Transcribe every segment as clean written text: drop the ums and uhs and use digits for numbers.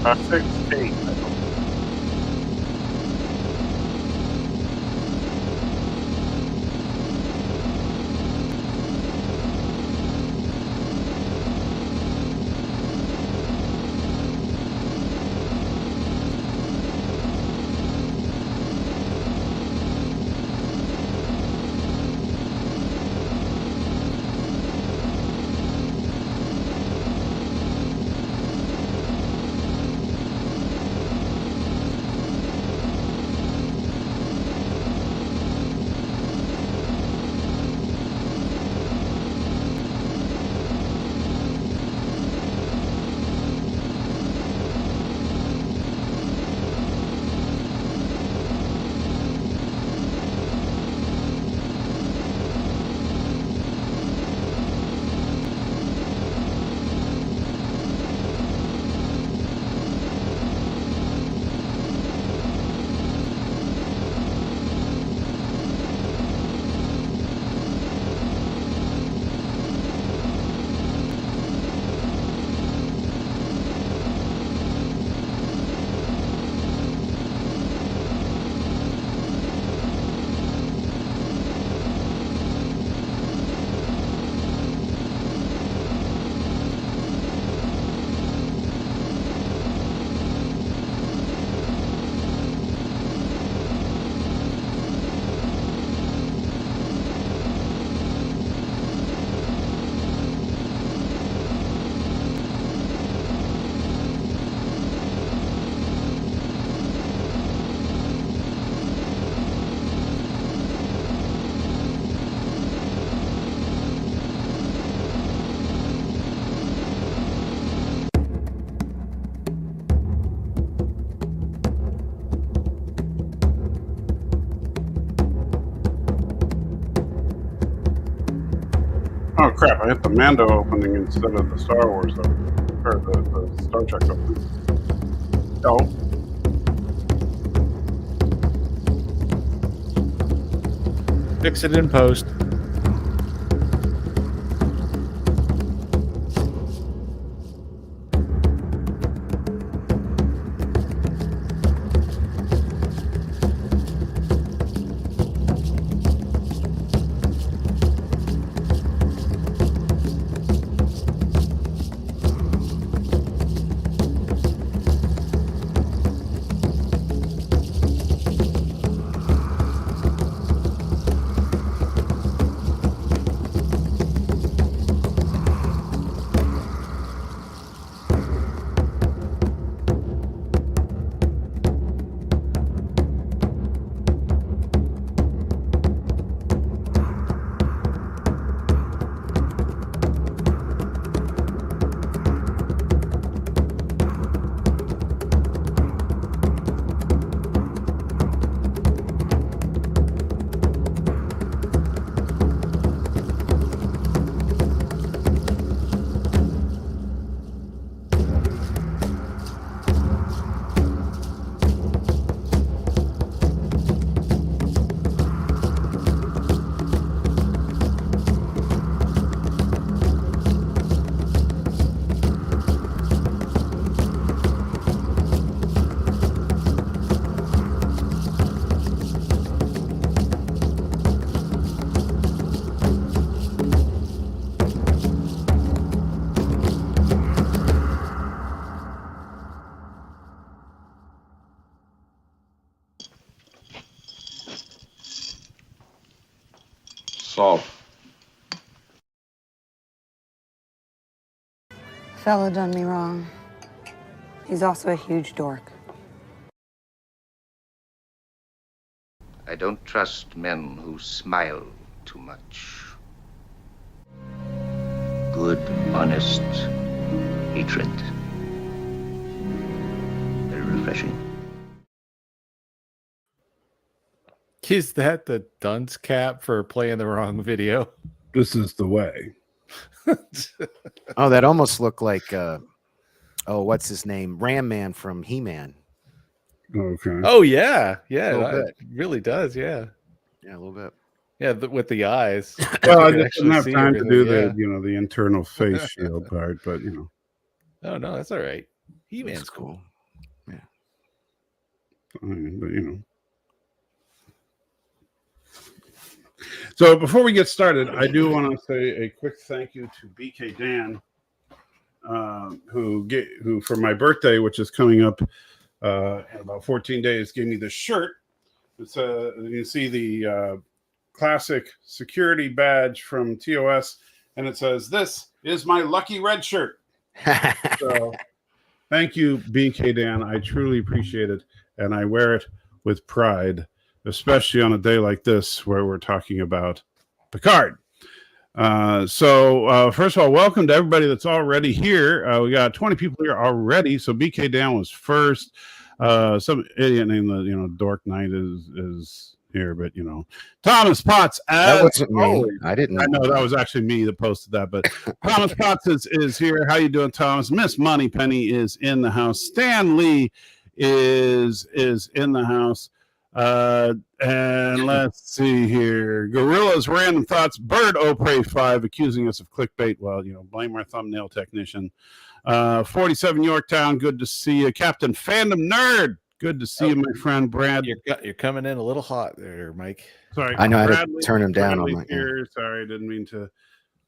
6, 8, I believe. Oh crap! I hit the Mando opening instead of the Star Wars opening, or the Star Trek opening. Oh, Fix it in post. Salt. Fella done me wrong. He's also a huge dork. I don't trust men who smile too much. Good, honest hatred. Very refreshing. Is that the dunce cap for playing the wrong video? this is the way. Oh, that almost looked like what's his name? Ram Man from He-Man. Okay. Oh yeah, yeah, Little it bit. really does. Yeah, Yeah, a little bit. yeah, with the eyes. Well, I You can just didn't actually have see time to do everything, the internal face shield part, but Oh no, that's all right. He-Man's That's cool. Yeah. I mean, but, you know. So before we get started, I do want to say a quick thank you to BK Dan, who for my birthday, which is coming up in about 14 days, gave me this shirt. It's you can see the classic security badge from TOS, and it says, "This is my lucky red shirt." So thank you, BK Dan. I truly appreciate it, and I wear it with pride, especially on a day like this where we're talking about Picard. So first of all, welcome to everybody that's already here. We got 20 people here already. So BK Dan was first. Some idiot named Dork Knight is here, but Thomas Potts. That wasn't me. always. I didn't. I know that was actually me that posted that, but Thomas Potts is here. How you doing, Thomas? Miss Moneypenny is in the house. Stan Lee is in the house. And let's see here. Gorilla's Random Thoughts. Bird Opre 5 accusing us of clickbait. Well, blame our thumbnail technician. 47 Yorktown. Good to see you. Captain Fandom Nerd. Good to see you, my friend Brad. You're coming in a little hot there, Mike. Sorry, I know how to turn him down. Bradley's I'm like, here. Sorry, I didn't mean to,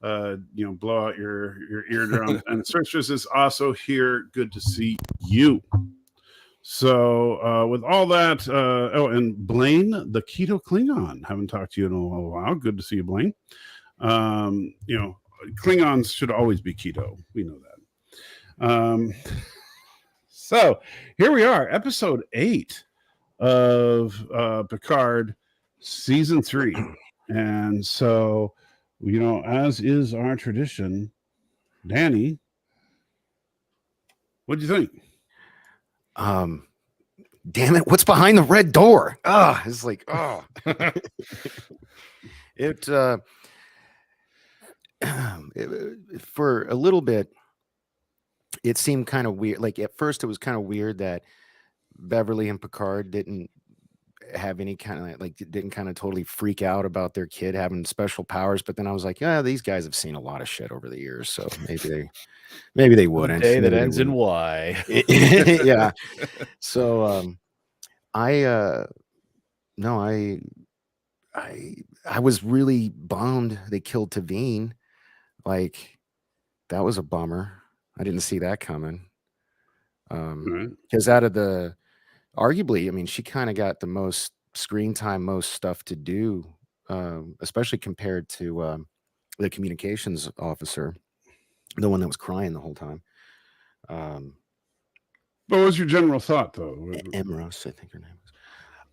blow out your eardrum. And Searchers is also here. Good to see you. So, with all that, and Blaine, the Keto Klingon, haven't talked to you in a while. Good to see you, Blaine. Klingons should always be keto. We know that. So here we are, episode 8 of Picard, season 3. And so, as is our tradition, Danny, what do you think? Damn it! What's behind the red door? It's like, it for a little bit. It seemed kind of weird. Like at first, it was kind of weird that Beverly and Picard didn't have any kind of didn't kind of totally freak out about their kid having special powers. But then I was like, yeah, these guys have seen a lot of shit over the years, so maybe they wouldn't. Day that Maybe ends in Y. Yeah. So I was really bummed they killed Tavine. Like that was a bummer. I didn't see that coming. Because out of the arguably, I mean, she kind of got the most screen time, most stuff to do, especially compared to the communications officer, the one that was crying the whole time. What was your general thought, though? Emrose, I think her name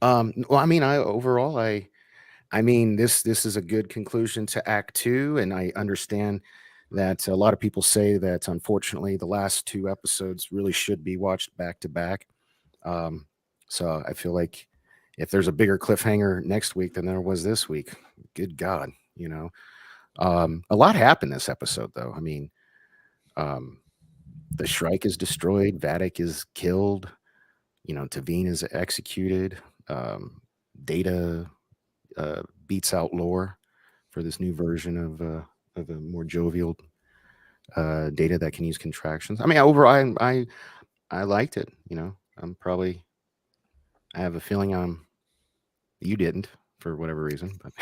was. Well, I mean, I mean, this is a good conclusion to Act 2, and I understand that a lot of people say that unfortunately the last 2 episodes really should be watched back to back. So I feel like if there's a bigger cliffhanger next week than there was this week, good God, a lot happened this episode, though. I mean, the Shrike is destroyed, Vatic is killed, Tavine is executed, Data beats out Lore for this new version of a more jovial Data that can use contractions. I mean, overall, I liked it. I have a feeling you didn't for whatever reason, but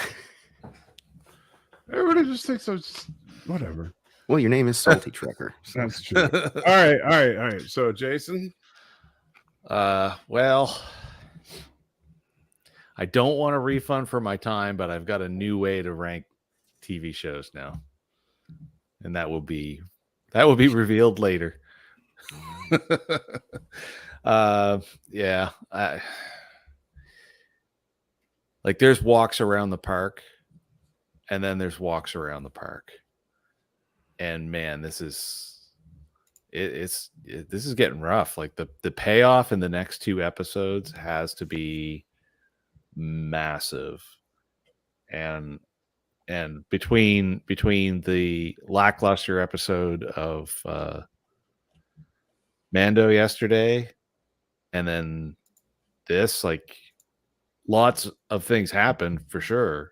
Everybody just thinks it's whatever. Well, your name is Salty Trekker. So. That's true. All right. So, Jason? Well, I don't want a refund for my time, but I've got a new way to rank TV shows now. And that will be revealed later. Yeah. There's walks around the park, and then there's walks around the park. And man, this is getting rough. Like the payoff in the next 2 episodes has to be massive. And between the lackluster episode of Mando yesterday and then this, lots of things happen for sure,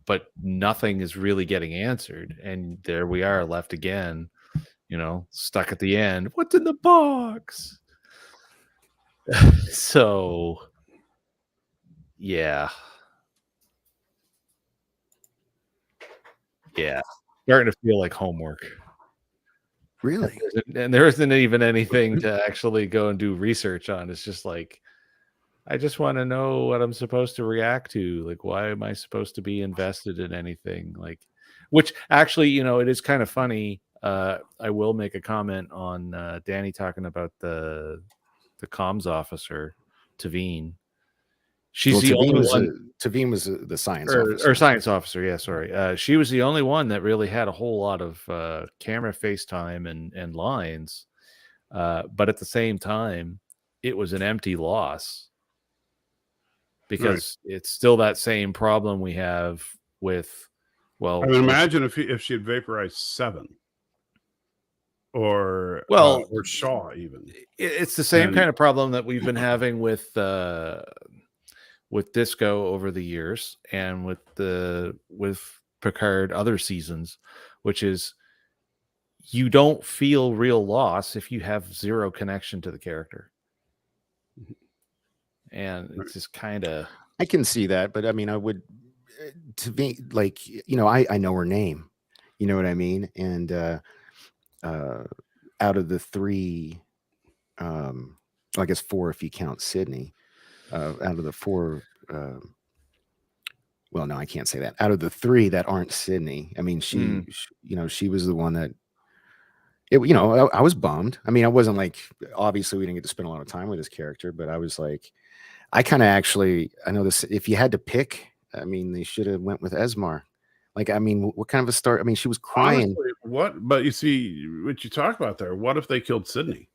but nothing is really getting answered. And there we are left again stuck at the end. What's in the box? So, yeah. Starting to feel like homework. Really? And there isn't even anything to actually go and do research on. It's just like, I just want to know what I'm supposed to react to. Like, why am I supposed to be invested in anything? Like, which actually, it is kind of funny. I will make a comment on Danny talking about the comms officer, Tavine. She's the only one. Tavine was the science officer. Or science officer, yeah, sorry. She was the only one that really had a whole lot of camera FaceTime and lines. But at the same time, it was an empty loss. Because it's still that same problem we have with, I mean, imagine if she had vaporized 7. Or Shaw even. It's the same kind of problem that we've been having with Disco over the years, and with Picard other seasons, which is you don't feel real loss if you have zero connection to the character. And it's just kind of, I can see that, but I mean, I would, to me, like, I know her name, you know what I mean? And out of the 3, I guess 4 if you count Sydney, out of the 4, well, no, I can't say that. Out of the 3 that aren't Sydney, I mean, she was the one that, I was bummed. I mean, I wasn't like, obviously we didn't get to spend a lot of time with this character, but I was like, I kind of actually, I know this, if you had to pick, I mean, they should have went with Esmar. Like, I mean, what kind of a start? I mean, she was crying. Honestly, but you see, what you talk about there, what if they killed Sydney?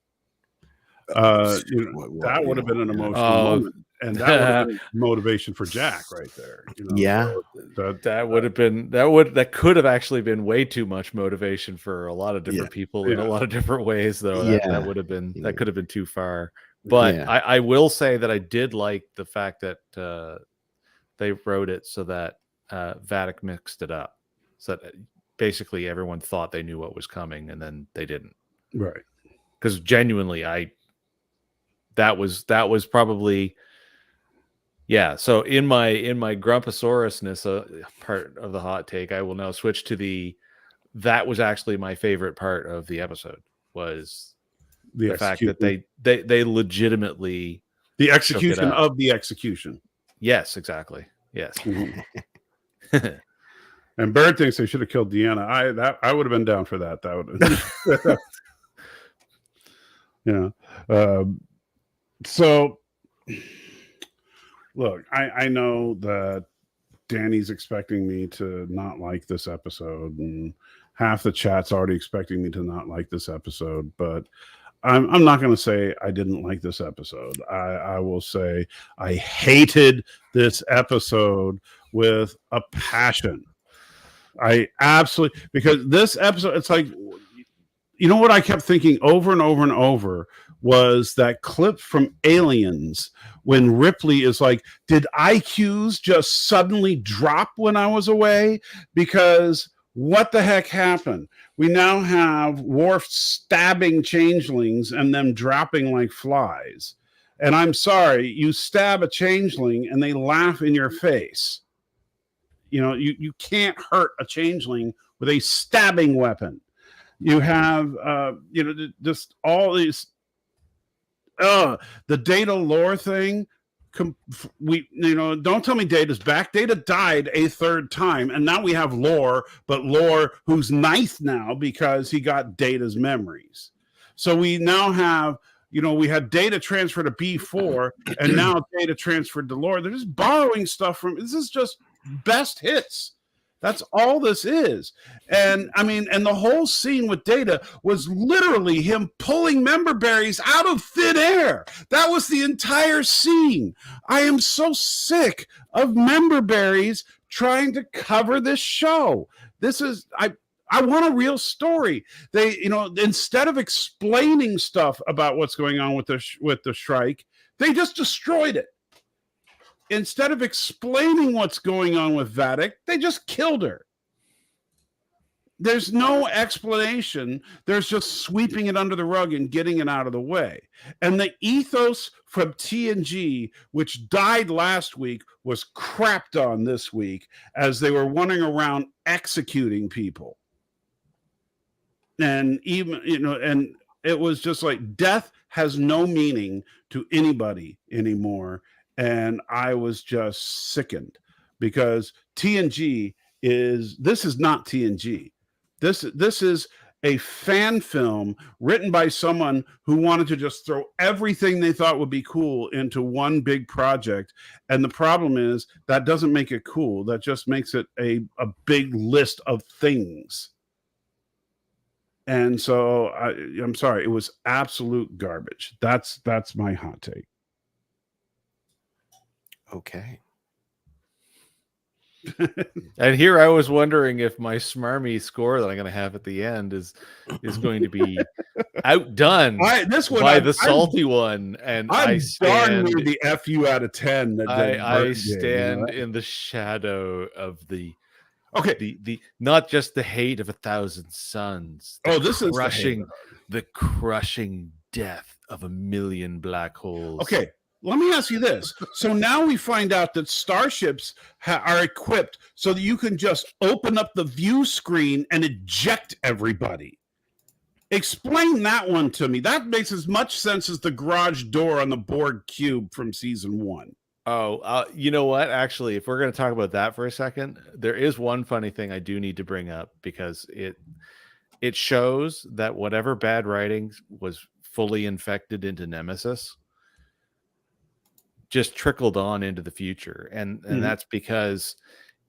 That would have been an emotional moment. And that would have been motivation for Jack right there. Yeah. So that could have actually been way too much motivation for a lot of different people in a lot of different ways, though. That would have been, that could have been too far. But I will say that I did like the fact that they wrote it so that Vatic mixed it up, so that basically everyone thought they knew what was coming, and then they didn't. Right. Because genuinely, that was probably, yeah. So in my grumposaurusness part of the hot take, I will now switch to that was actually my favorite part of the episode, was the fact that they legitimately, the execution of the execution. Yes, exactly. Yes. And Bird thinks they should have killed Deanna. I would have been down for that. That would, so look, I know that Danny's expecting me to not like this episode, and half the chat's already expecting me to not like this episode, but I'm not going to say I didn't like this episode. I will say I hated this episode with a passion. I absolutely, because this episode, it's like, what I kept thinking over and over and over was that clip from Aliens when Ripley is like, did IQs just suddenly drop when I was away? Because what the heck happened? We now have Worf stabbing changelings and them dropping like flies. And I'm sorry, you stab a changeling and they laugh in your face. You can't hurt a changeling with a stabbing weapon. You have, just all these, the Data lore thing. Don't tell me Data's back. Data died a 3rd time, and now we have Lore, but Lore who's nice now because he got Data's memories. So we now have, we had Data transfer to B4, and now Data transferred to Lore. They're just borrowing stuff this is just best hits. That's all this is. And I mean, and the whole scene with Data was literally him pulling member berries out of thin air. That was the entire scene. I am so sick of member berries trying to cover this show. This is, I want a real story. They, instead of explaining stuff about what's going on with the strike, they just destroyed it. Instead of explaining what's going on with Vatic, they just killed her. There's no explanation. There's just sweeping it under the rug and getting it out of the way. And the ethos from TNG, which died last week, was crapped on this week as they were running around executing people. And even, and it was just like death has no meaning to anybody anymore. And I was just sickened because this is not TNG. This is a fan film written by someone who wanted to just throw everything they thought would be cool into one big project. And the problem is that doesn't make it cool. That just makes it a big list of things. And so I'm sorry, it was absolute garbage. That's my hot take. Okay. And here I was wondering if my smarmy score that I'm going to have at the end is going to be outdone by the salty one. And I stand near the FU out of 10. I stand in the shadow of the okay. The not just the hate of 1,000 suns. This is the crushing death of 1,000,000 black holes. Okay. Let me ask you this. So now we find out that starships are equipped so that you can just open up the view screen and eject everybody. Explain that one to me. That makes as much sense as the garage door on the Borg cube from season 1. Oh, you know what? Actually, if we're going to talk about that for a second, there is one funny thing I do need to bring up because it shows that whatever bad writing was fully infected into Nemesis just trickled on into the future. And that's because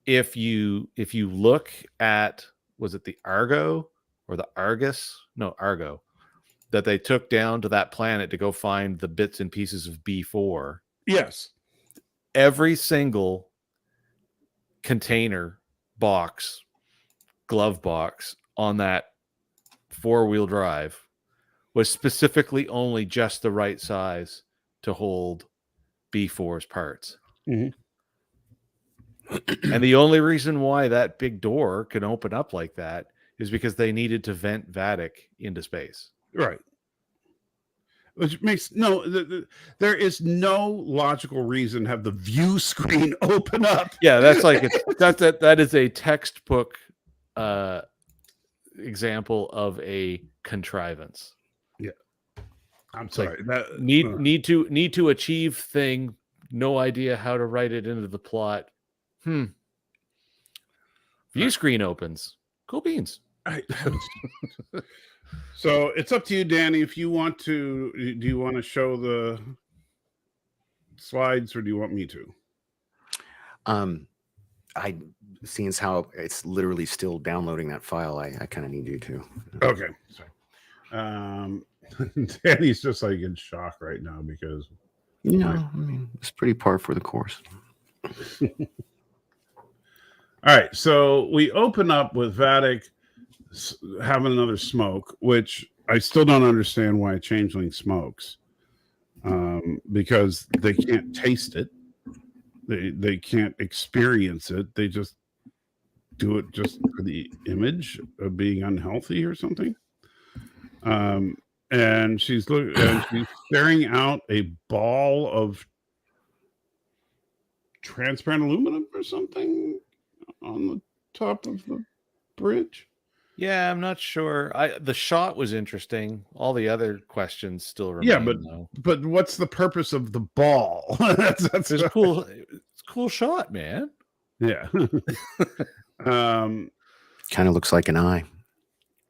if you look at, was it the Argo or the Argus? No, Argo, that they took down to that planet to go find the bits and pieces of B4. Yes. Every single container box, glove box on that 4-wheel drive was specifically only just the right size to hold B4's parts. Mm-hmm. And the only reason why that big door can open up like that is because they needed to vent Vatic into space. Right. Which makes there is no logical reason to have the view screen open up. Yeah, that's like that is a textbook example of a contrivance. Yeah. I'm sorry. Like, need to achieve thing. No idea how to write it into the plot. View screen opens. Cool beans. So it's up to you, Danny. If you want to, do you want to show the slides or do you want me to? I seeing as how it's literally still downloading that file, I kind of need you to. Okay. Sorry. Danny's just like in shock right now because I mean it's pretty par for the course. All right, so we open up with Vatic having another smoke, which I still don't understand why a changeling smokes, because they can't taste it, they can't experience it, they just do it just for the image of being unhealthy or something. And she's staring out a ball of transparent aluminum or something on the top of the bridge. Yeah, I'm not sure. The shot was interesting. All the other questions still remain. Yeah, but what's the purpose of the ball? that's cool. It's a cool shot, man. Yeah. Kind of looks like an eye.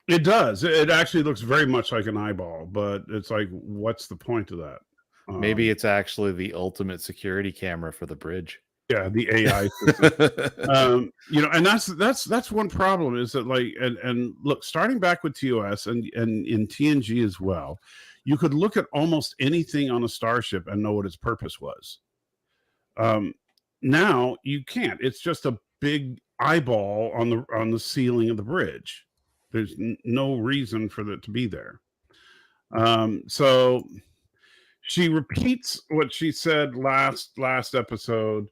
It does. It actually looks very much like an eyeball, but it's like, what's the point of that? Maybe it's actually the ultimate security camera for the bridge. Yeah, the AI system. And that's one problem is that and look, starting back with TOS and in TNG as well, you could look at almost anything on a starship and know what its purpose was. Now you can't. It's just a big eyeball on the ceiling of the bridge. There's no reason for that to be there. So she repeats what she said last episode.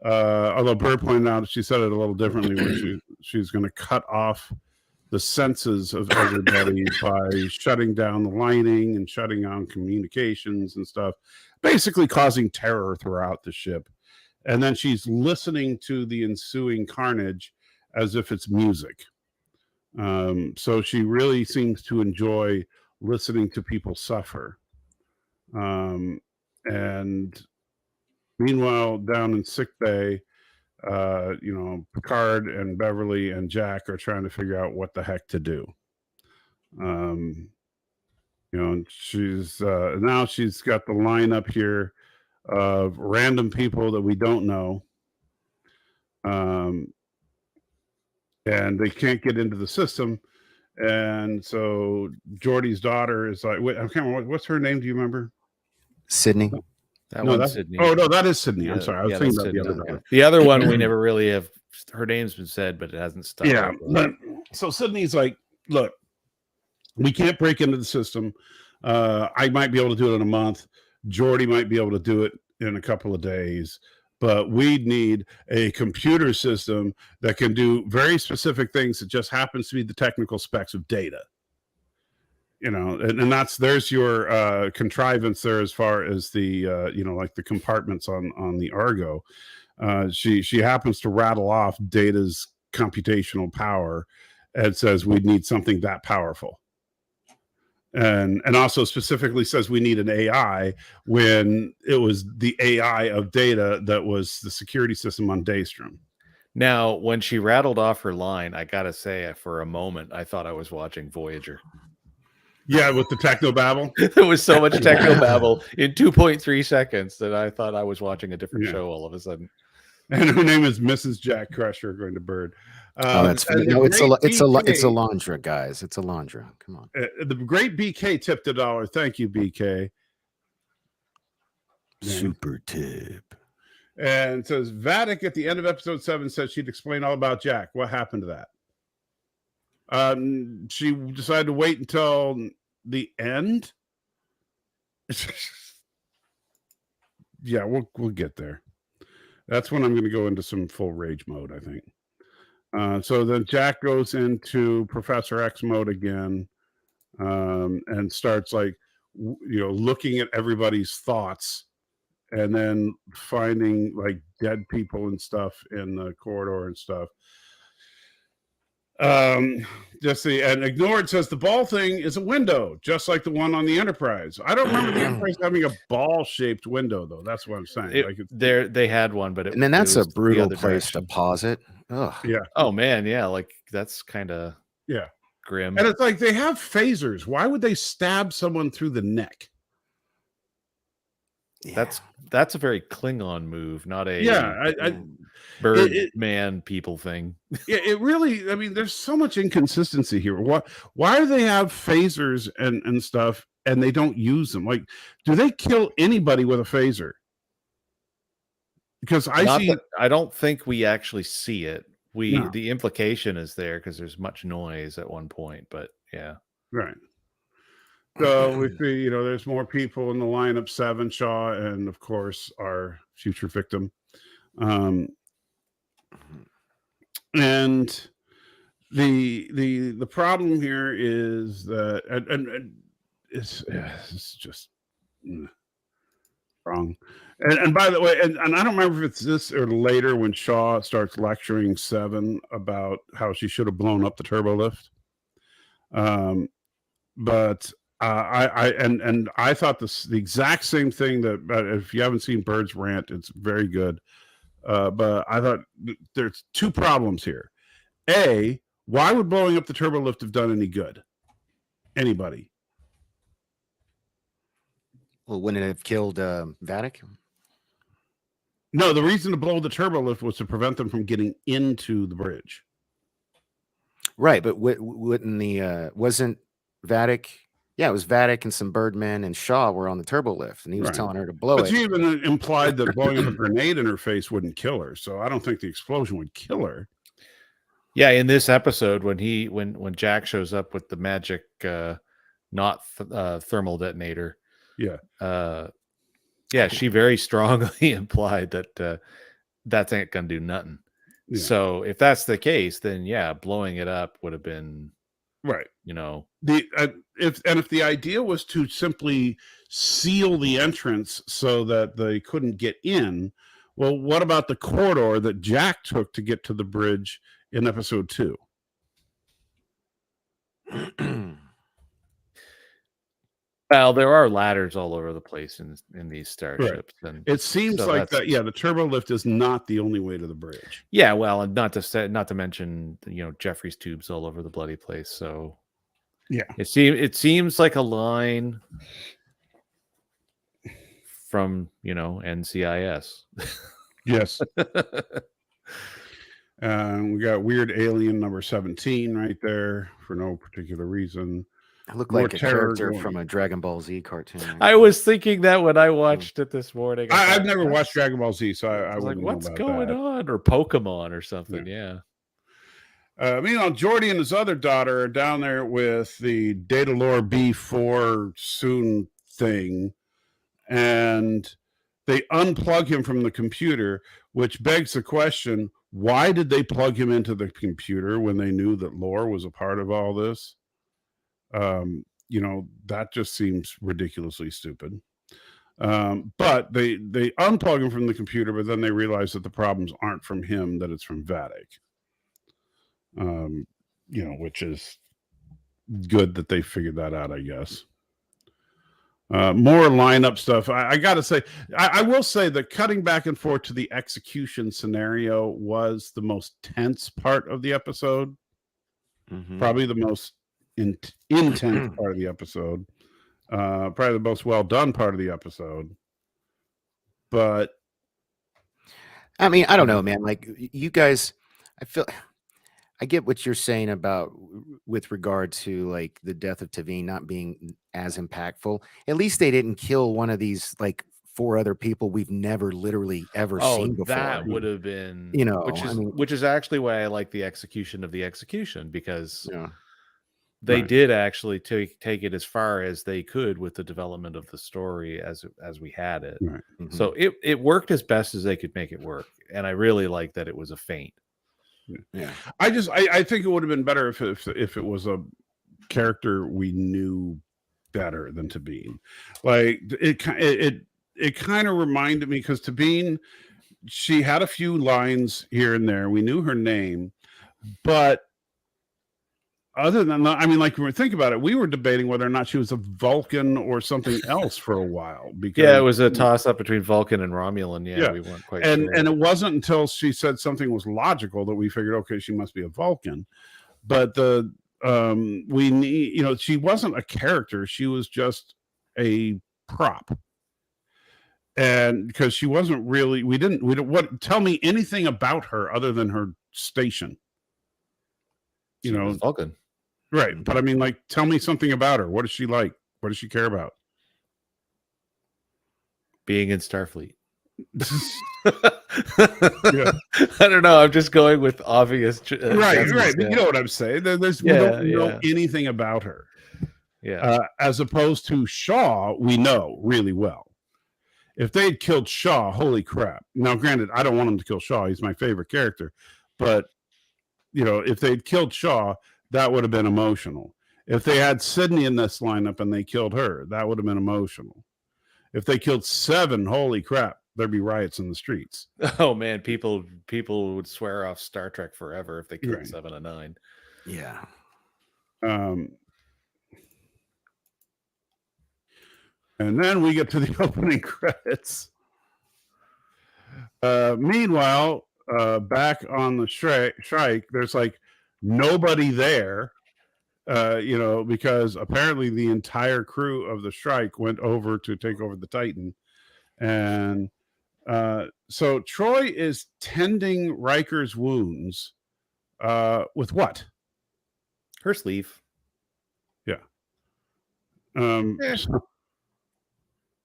Although Bird pointed out she said it a little differently, where she's going to cut off the senses of everybody by shutting down the lighting and shutting down communications and stuff, basically causing terror throughout the ship. And then she's listening to the ensuing carnage as if it's music. So she really seems to enjoy listening to people suffer. And meanwhile, down in sick bay, Picard and Beverly and Jack are trying to figure out what the heck to do. She's now she's got the lineup here of random people that we don't know. And they can't get into the system. And so Geordie's daughter is like, wait, I can't remember, what's her name? Do you remember? Sydney. That's Sydney. Oh, no, that is Sydney. Yeah, I'm sorry. I was thinking about the other daughter. The other one, we never really have, her name's been said, but it hasn't stuck. Yeah. But, so Sydney's like, look, we can't break into the system. I might be able to do it in a month. Geordie might be able to do it in a couple of days. But we need a computer system that can do very specific things. That just happens to be the technical specs of data. And there's your contrivance there as far as the like the compartments on the Argo. She happens to rattle off Data's computational power and says we need something that powerful. And also specifically says we need an AI when it was the AI of Data that was the security system on Daystrom. Now, when she rattled off her line, I gotta say, for a moment, I thought I was watching Voyager. Yeah, with the technobabble. There was so much technobabble in 2.3 seconds that I thought I was watching a different show all of a sudden. And her name is Mrs. Jack Crusher, going to Bird. That's funny. No, it's Alondra, guys. It's Alondra. Come on. The great BK tipped $1. Thank you, BK. Super tip. And says Vatic at the end of episode 7 said she'd explain all about Jack. What happened to that? She decided to wait until the end. Yeah, we'll get there. That's when I'm going to go into some full rage mode, I think. So then Jack goes into Professor X mode again, and starts looking at everybody's thoughts, and then finding like dead people and stuff in the corridor and stuff. And Ignored says the ball thing is a window, just like the one on the Enterprise. I don't remember the Enterprise having a ball-shaped window, though. That's what I'm saying. They had one, but and then that's a brutal place to pause it. Ugh. Yeah. Oh man, yeah. Like that's kind of grim. And it's like they have phasers. Why would they stab someone through the neck? Yeah. That's a very Klingon move, not a Birdman people thing. Yeah, it really. I mean, there's so much inconsistency here. Why do they have phasers and stuff, and they don't use them? Like, do they kill anybody with a phaser? Because I don't think we actually see it. The implication is there because there's much noise at one point, but yeah, right. So we see, there's more people in the lineup: Seven, Shaw, and of course our future victim. And the problem here is that, and it's just wrong. And by the way, and I don't remember if it's this or later when Shaw starts lecturing Seven about how she should have blown up the turbo lift. But I thought the exact same thing that if you haven't seen Bird's rant, it's very good. But I thought there's two problems here. A, why would blowing up the turbo lift have done any good? Anybody? Well, wouldn't it have killed Vatic? No, the reason to blow the turbo lift was to prevent them from getting into the bridge. Right, but wouldn't wasn't Vatic? Yeah, it was Vatic and some Birdmen and Shaw were on the turbo lift, and he was telling her to blow it. But she even implied that blowing up a grenade in her face wouldn't kill her, so I don't think the explosion would kill her. Yeah, in this episode, when Jack shows up with the magic thermal detonator, she very strongly implied that that ain't gonna do nothing. Yeah. So if that's the case, then blowing it up would have been Right. You know, if the idea was to simply seal the entrance so that they couldn't get in, well, what about the corridor that Jack took to get to the bridge in episode 2? well, there are ladders all over the place in these starships, and It seems so like that's- that. Yeah, the turbo lift is not the only way to the bridge. yeah. Well, and not to mention, you know, Jeffrey's tubes all over the bloody place. So Yeah. it seems like a line from, you know, NCIS. Yes. We got weird alien number 17 right there for no particular reason. I look More like a terror character going- from a Dragon Ball Z cartoon. I was thinking that when I watched it this morning. I've thought, never "That's-" watched Dragon Ball Z, so I was like, wouldn't know what's about going that. on? Or Pokemon or something. Yeah. Meanwhile, Jordy and his other daughter are down there with the Datalore B4 soon thing, and they unplug him from the computer, which begs the question, why did they plug him into the computer when they knew that Lore was a part of all this? You know, that just seems ridiculously stupid. But they unplug him from the computer, but then they realize that the problems aren't from him, that it's from Vatic. You know, which is good that they figured that out, I guess. More lineup stuff. I gotta say, I will say that cutting back and forth to the execution scenario was the most tense part of the episode. Probably the most intense part of the episode. Probably the most well done part of the episode. But I mean, I don't know, man. Like you guys, I get what you're saying about with regard to like the death of Tavine not being as impactful. At least they didn't kill one of these like 4 other people we've never literally ever seen before. That would have been, you know, which is actually why I like the execution of the execution, because yeah. they did actually take it as far as they could with the development of the story as we had it. Right. So it worked as best as they could make it work, and I really like that it was a feint. Yeah. I think it would have been better if it was a character we knew better than Tabine. Like it kind of reminded me, because Tabine, she had a few lines here and there. We knew her name, but other than that, I mean, like, when we think about it, we were debating whether or not she was a Vulcan or something else for a while. Because Yeah, it was a toss up between Vulcan and Romulan. Yeah, we weren't quite sure. And it wasn't until she said something was logical that we figured, okay, she must be a Vulcan. But we need, you know, she wasn't a character; she was just a prop. And because she wasn't really, we don't tell me anything about her other than her station. You know, Vulcan. Right. But I mean, like, tell me something about her. What is she like? What does she care about? Being in Starfleet. Yeah. I don't know. I'm just going with obvious. Right. Yeah. But you know what I'm saying? We don't know anything about her. Yeah. As opposed to Shaw, we know really well. If they had killed Shaw, holy crap. Now, granted, I don't want them to kill Shaw. He's my favorite character. But, you know, if they'd killed Shaw, that would have been emotional. If they had Sydney in this lineup and they killed her, that would have been emotional. If they killed Seven, holy crap, there'd be riots in the streets. Oh man, people would swear off Star Trek forever if they killed Right. 7 and 9. Yeah. And then we get to the opening credits. Meanwhile, back on the strike, there's like nobody there, you know, because apparently the entire crew of the strike went over to take over the Titan. And so Troy is tending Riker's wounds with what? Her sleeve. Yeah.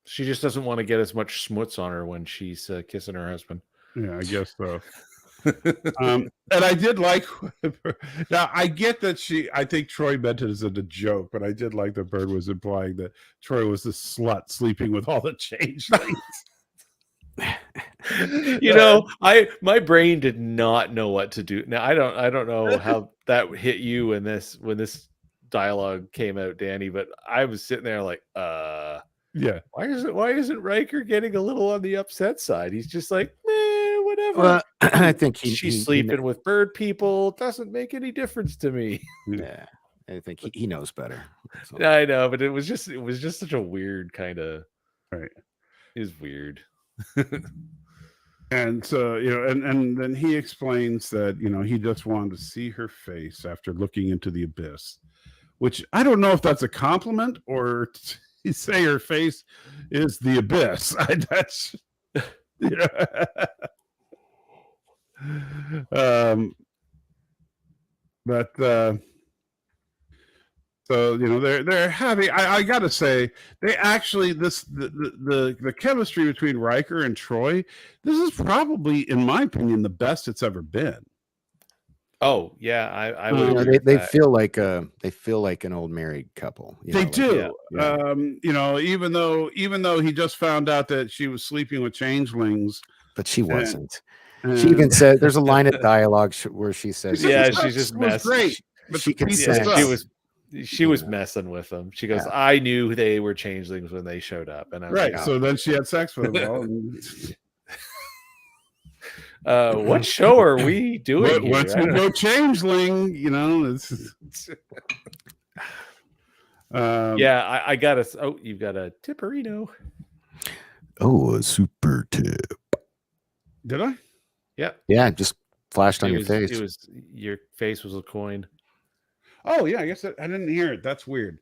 She just doesn't want to get as much schmutz on her when she's kissing her husband. Yeah, I guess so. And I did like, now I get that I think Troy meant it as a joke, but I did like that Bird was implying that Troy was this slut sleeping with all the changelings. You know, my brain did not know what to do. Now I don't know how that hit you when this dialogue came out, Danny, but I was sitting there like, Yeah. why isn't Riker getting a little on the upset side? He's just like, whatever. Well, I think she's sleeping with bird people. It doesn't make any difference to me. Yeah, I think he knows better. So. I know, but it was just such a weird kind of. Right. It was weird. And so, and then he explains that, he just wanted to see her face after looking into the abyss, which I don't know if that's a compliment or you say her face is the abyss. That's, but so they're having. I gotta say, they actually the chemistry between Riker and Troy. This is probably, in my opinion, the best it's ever been. Oh yeah, I would. They feel like an old married couple. They do. Yeah. Even though he just found out that she was sleeping with changelings, but she wasn't. She even said, "There's a line of dialogue where she says, yeah, she's just messing. Great, but she can say she was messing with them. She goes, I knew they were changelings when they showed up, and I was like, so then she had sex with them all. What show are we doing? What's no changeling? Yeah, I got a. Oh, you've got a tipperino. Oh, a super tip. Did I? Yeah. Yeah, just flashed on your face. Your face was a coin. Oh yeah, I guess I didn't hear it. That's weird.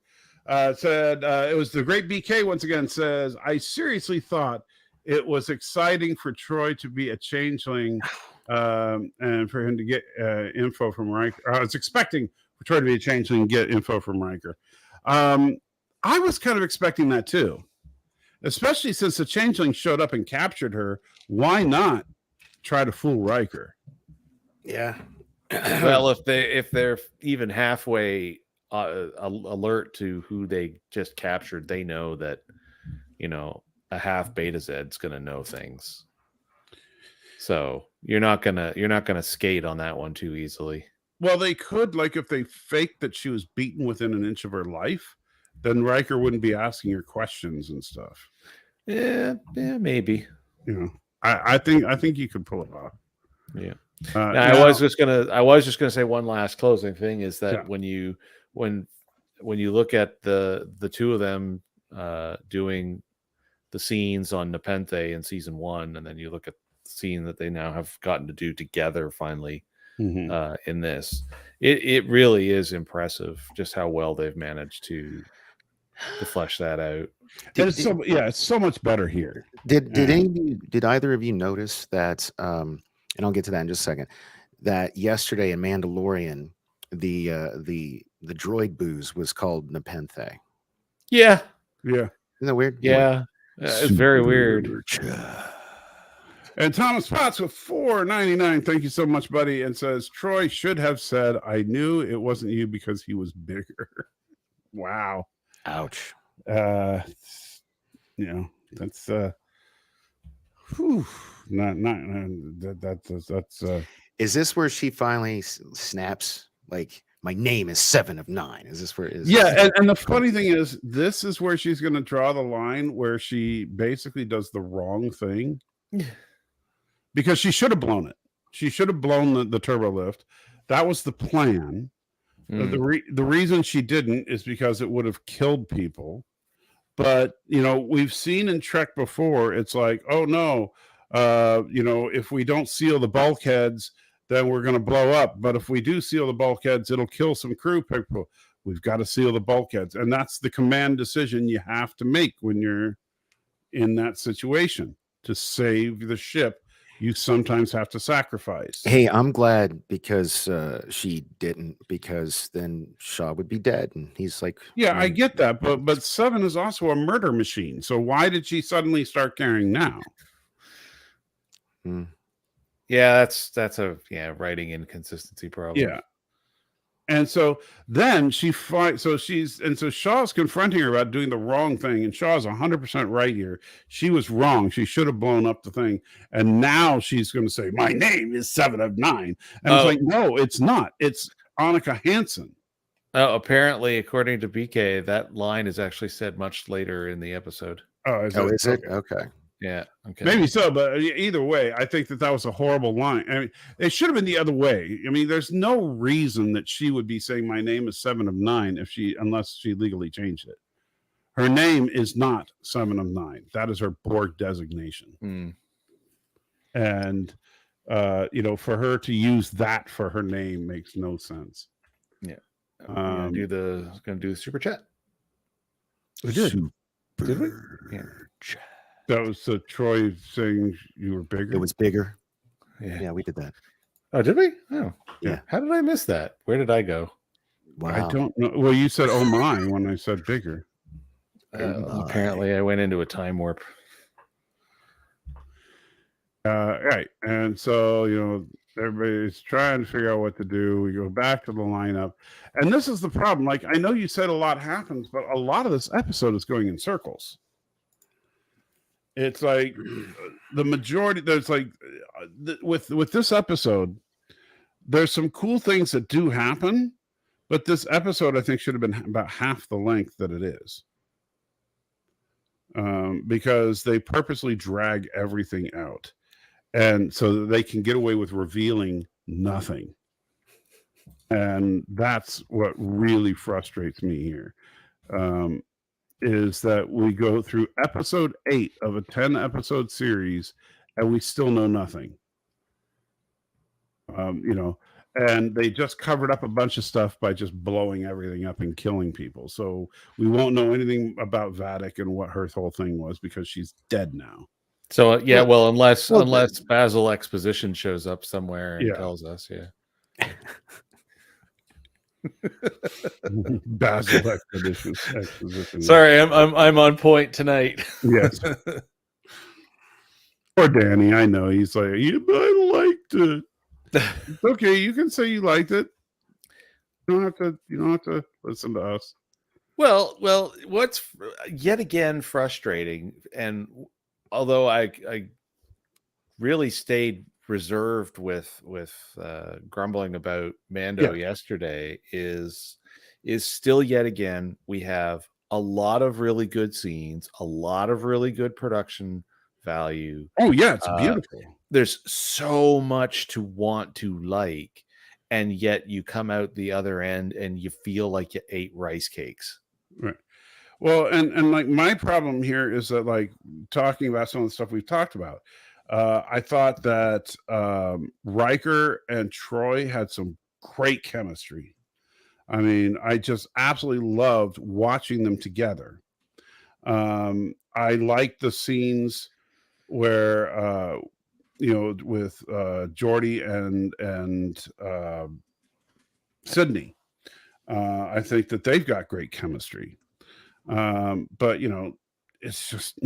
It said it was the great BK once again says, I seriously thought it was exciting for Troy to be a changeling and for him to get info from Riker. I was expecting for Troy to be a changeling and get info from Riker. I was kind of expecting that too, especially since the changeling showed up and captured her. Why not try to fool Riker? Yeah. Well, if they're even halfway alert to who they just captured, they know that a half Beta Zed's gonna know things. So you're not gonna skate on that one too easily. Well, they could, like, if they faked that she was beaten within an inch of her life, then Riker wouldn't be asking her questions and stuff. Yeah, maybe. I think you could pull it off. Yeah. I was just gonna say one last closing thing is that when you look at the two of them doing the scenes on Nepenthe in season 1, and then you look at the scene that they now have gotten to do together finally in this, it really is impressive just how well they've managed to flesh that out. It's so much better here. Did either of you notice that? And I'll get to that in just a second. That yesterday in Mandalorian, the droid booze was called Nepenthe. Yeah. Isn't that weird? Yeah. It's very weird. And Thomas Potts with $4.99. Thank you so much, buddy. And says Troy should have said, "I knew it wasn't you because he was bigger." Wow. Ouch. That's that's Is this where she finally snaps, like, my name is 7 of 9? Is this where it is? Yeah, and the funny thing is, this is where she's going to draw the line where she basically does the wrong thing, because she should have blown it. She should have blown the turbo lift. That was the plan. The reason she didn't is because it would have killed people. But we've seen in Trek before, it's like, oh no, if we don't seal the bulkheads, then we're going to blow up. But if we do seal the bulkheads, it'll kill some crew people. We've got to seal the bulkheads. And that's the command decision you have to make when you're in that situation. To save the ship, you sometimes have to sacrifice. Hey, I'm glad because she didn't, because then Shaw would be dead. And he's like, yeah, I get that. But 7 is also a murder machine. So why did she suddenly start caring now? Yeah, that's a writing inconsistency problem. Yeah. And so then she fights. So Shaw's confronting her about doing the wrong thing, and Shaw's 100% right here. She was wrong. She should have blown up the thing. And now she's going to say, "My name is 7 of 9." And it's like, no, it's not. It's Annika Hansen. Oh, apparently, according to BK, that line is actually said much later in the episode. Oh, Is it? Okay. Yeah. Okay. Maybe so, but either way, I think that was a horrible line. I mean, it should have been the other way. I mean, there's no reason that she would be saying my name is 7 of 9 unless she legally changed it. Her name is not 7 of 9. That is her Borg designation. And for her to use that for her name makes no sense. Yeah. Gonna do the super chat. We did. Did we? Yeah. That was Troy saying you were bigger. It was bigger. Yeah. Yeah, we did that. Oh, did we? Oh, Yeah. How did I miss that? Where did I go? Wow. I don't know. Well, you said "oh my" when I said bigger. Apparently, I went into a time warp. Right, and so everybody's trying to figure out what to do. We go back to the lineup, and this is the problem. Like, I know you said a lot happens, but a lot of this episode is going in circles. It's like the majority. There's like with this episode, there's some cool things that do happen, but this episode I think should have been about half the length that it is, because they purposely drag everything out, and so that they can get away with revealing nothing. And that's what really frustrates me here. Is that we go through episode 8 of a 10-episode series and we still know nothing. And they just covered up a bunch of stuff by just blowing everything up and killing people. So we won't know anything about Vadic and what her whole thing was because she's dead now. So unless Basil Exposition shows up somewhere and tells us, Basil Exposition. Sorry, I'm on point tonight. Yes. Poor Danny, I know. He's like, I liked it. It's okay, you can say you liked it. You don't have to listen to us. Well, what's yet again frustrating, and although I really stayed reserved with grumbling about Mando yesterday, is still yet again we have a lot of really good scenes, a lot of really good production value. Oh yeah, it's beautiful. There's so much to want to like, and yet you come out the other end and you feel like you ate rice cakes. Right. Well, and like my problem here is that, like, talking about some of the stuff we've talked about, I thought that Riker and Troy had some great chemistry. I mean, I just absolutely loved watching them together. I liked the scenes where with Geordi and Sydney. I think that they've got great chemistry. But it's just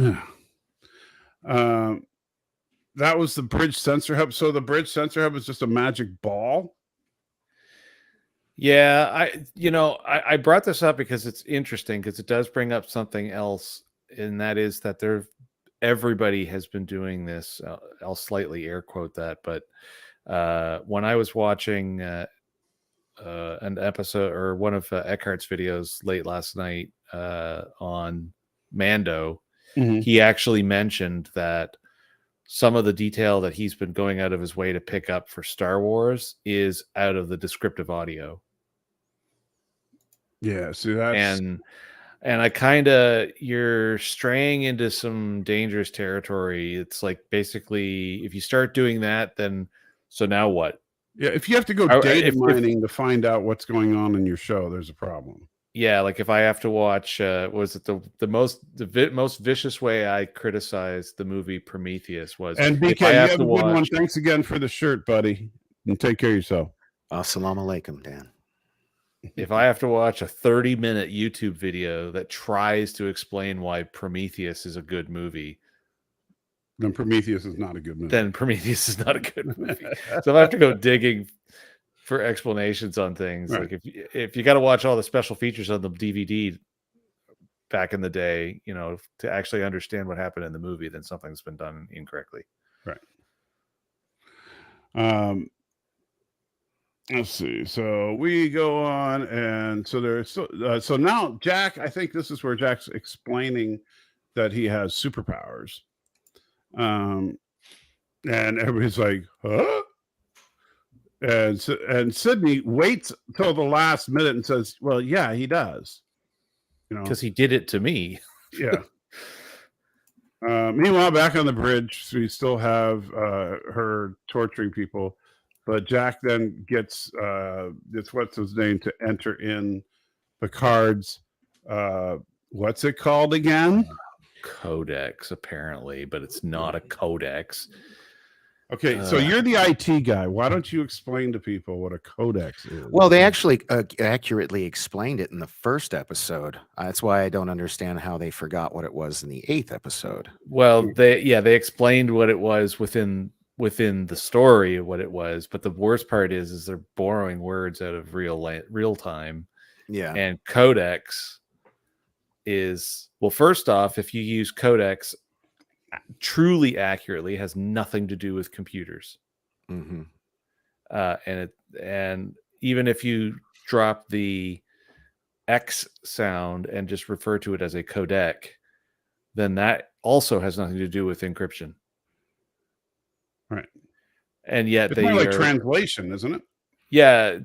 that was the bridge sensor hub. So the bridge sensor hub is just a magic ball. Yeah, I brought this up because it's interesting, because it does bring up something else, and that is that everybody has been doing this. I'll slightly air quote that, but when I was watching an episode or one of Eckhart's videos late last night on Mando, he actually mentioned that some of the detail that he's been going out of his way to pick up for Star Wars is out of the descriptive audio. Yeah, see that's and I kind of, you're straying into some dangerous territory. It's like, basically, if you start doing that, then so now what? Yeah, if you have to go data mining to find out what's going on in your show, there's a problem. Yeah, like if I have to watch, was it the most vicious way I criticized the movie Prometheus was? And BK, you have a good one. Thanks again for the shirt, buddy, and take care of yourself. Assalamu alaikum, Dan. If I have to watch a 30-minute YouTube video that tries to explain why Prometheus is a good movie, then Prometheus is not a good movie. So if I have to go digging for explanations on things, right, like if you got to watch all the special features on the DVD back in the day, to actually understand what happened in the movie, then something's been done incorrectly. Right. let's see. So we go on, and so there's so now Jack. I think this is where Jack's explaining that he has superpowers. And everybody's like, huh? And Sydney waits till the last minute and says, well, yeah, he does. Because he did it to me. Yeah. Meanwhile, back on the bridge, we still have her torturing people, but Jack then gets it's what's his name to enter in Picard's what's it called again? Codex, apparently, but it's not a codex. Okay, so you're the IT guy. Why don't you explain to people what a codex is? Well, they actually accurately explained it in the first episode. That's why I don't understand how they forgot what it was in the 8th episode. Well, they explained what it was within the story of what it was, but the worst part is they're borrowing words out of real time. Yeah. And codex is, well, first off, if you use codex truly accurately, has nothing to do with computers. Mm-hmm. And even if you drop the X sound and just refer to it as a codec, then that also has nothing to do with encryption. Right. And yet it's more like translation, isn't it? Yeah, a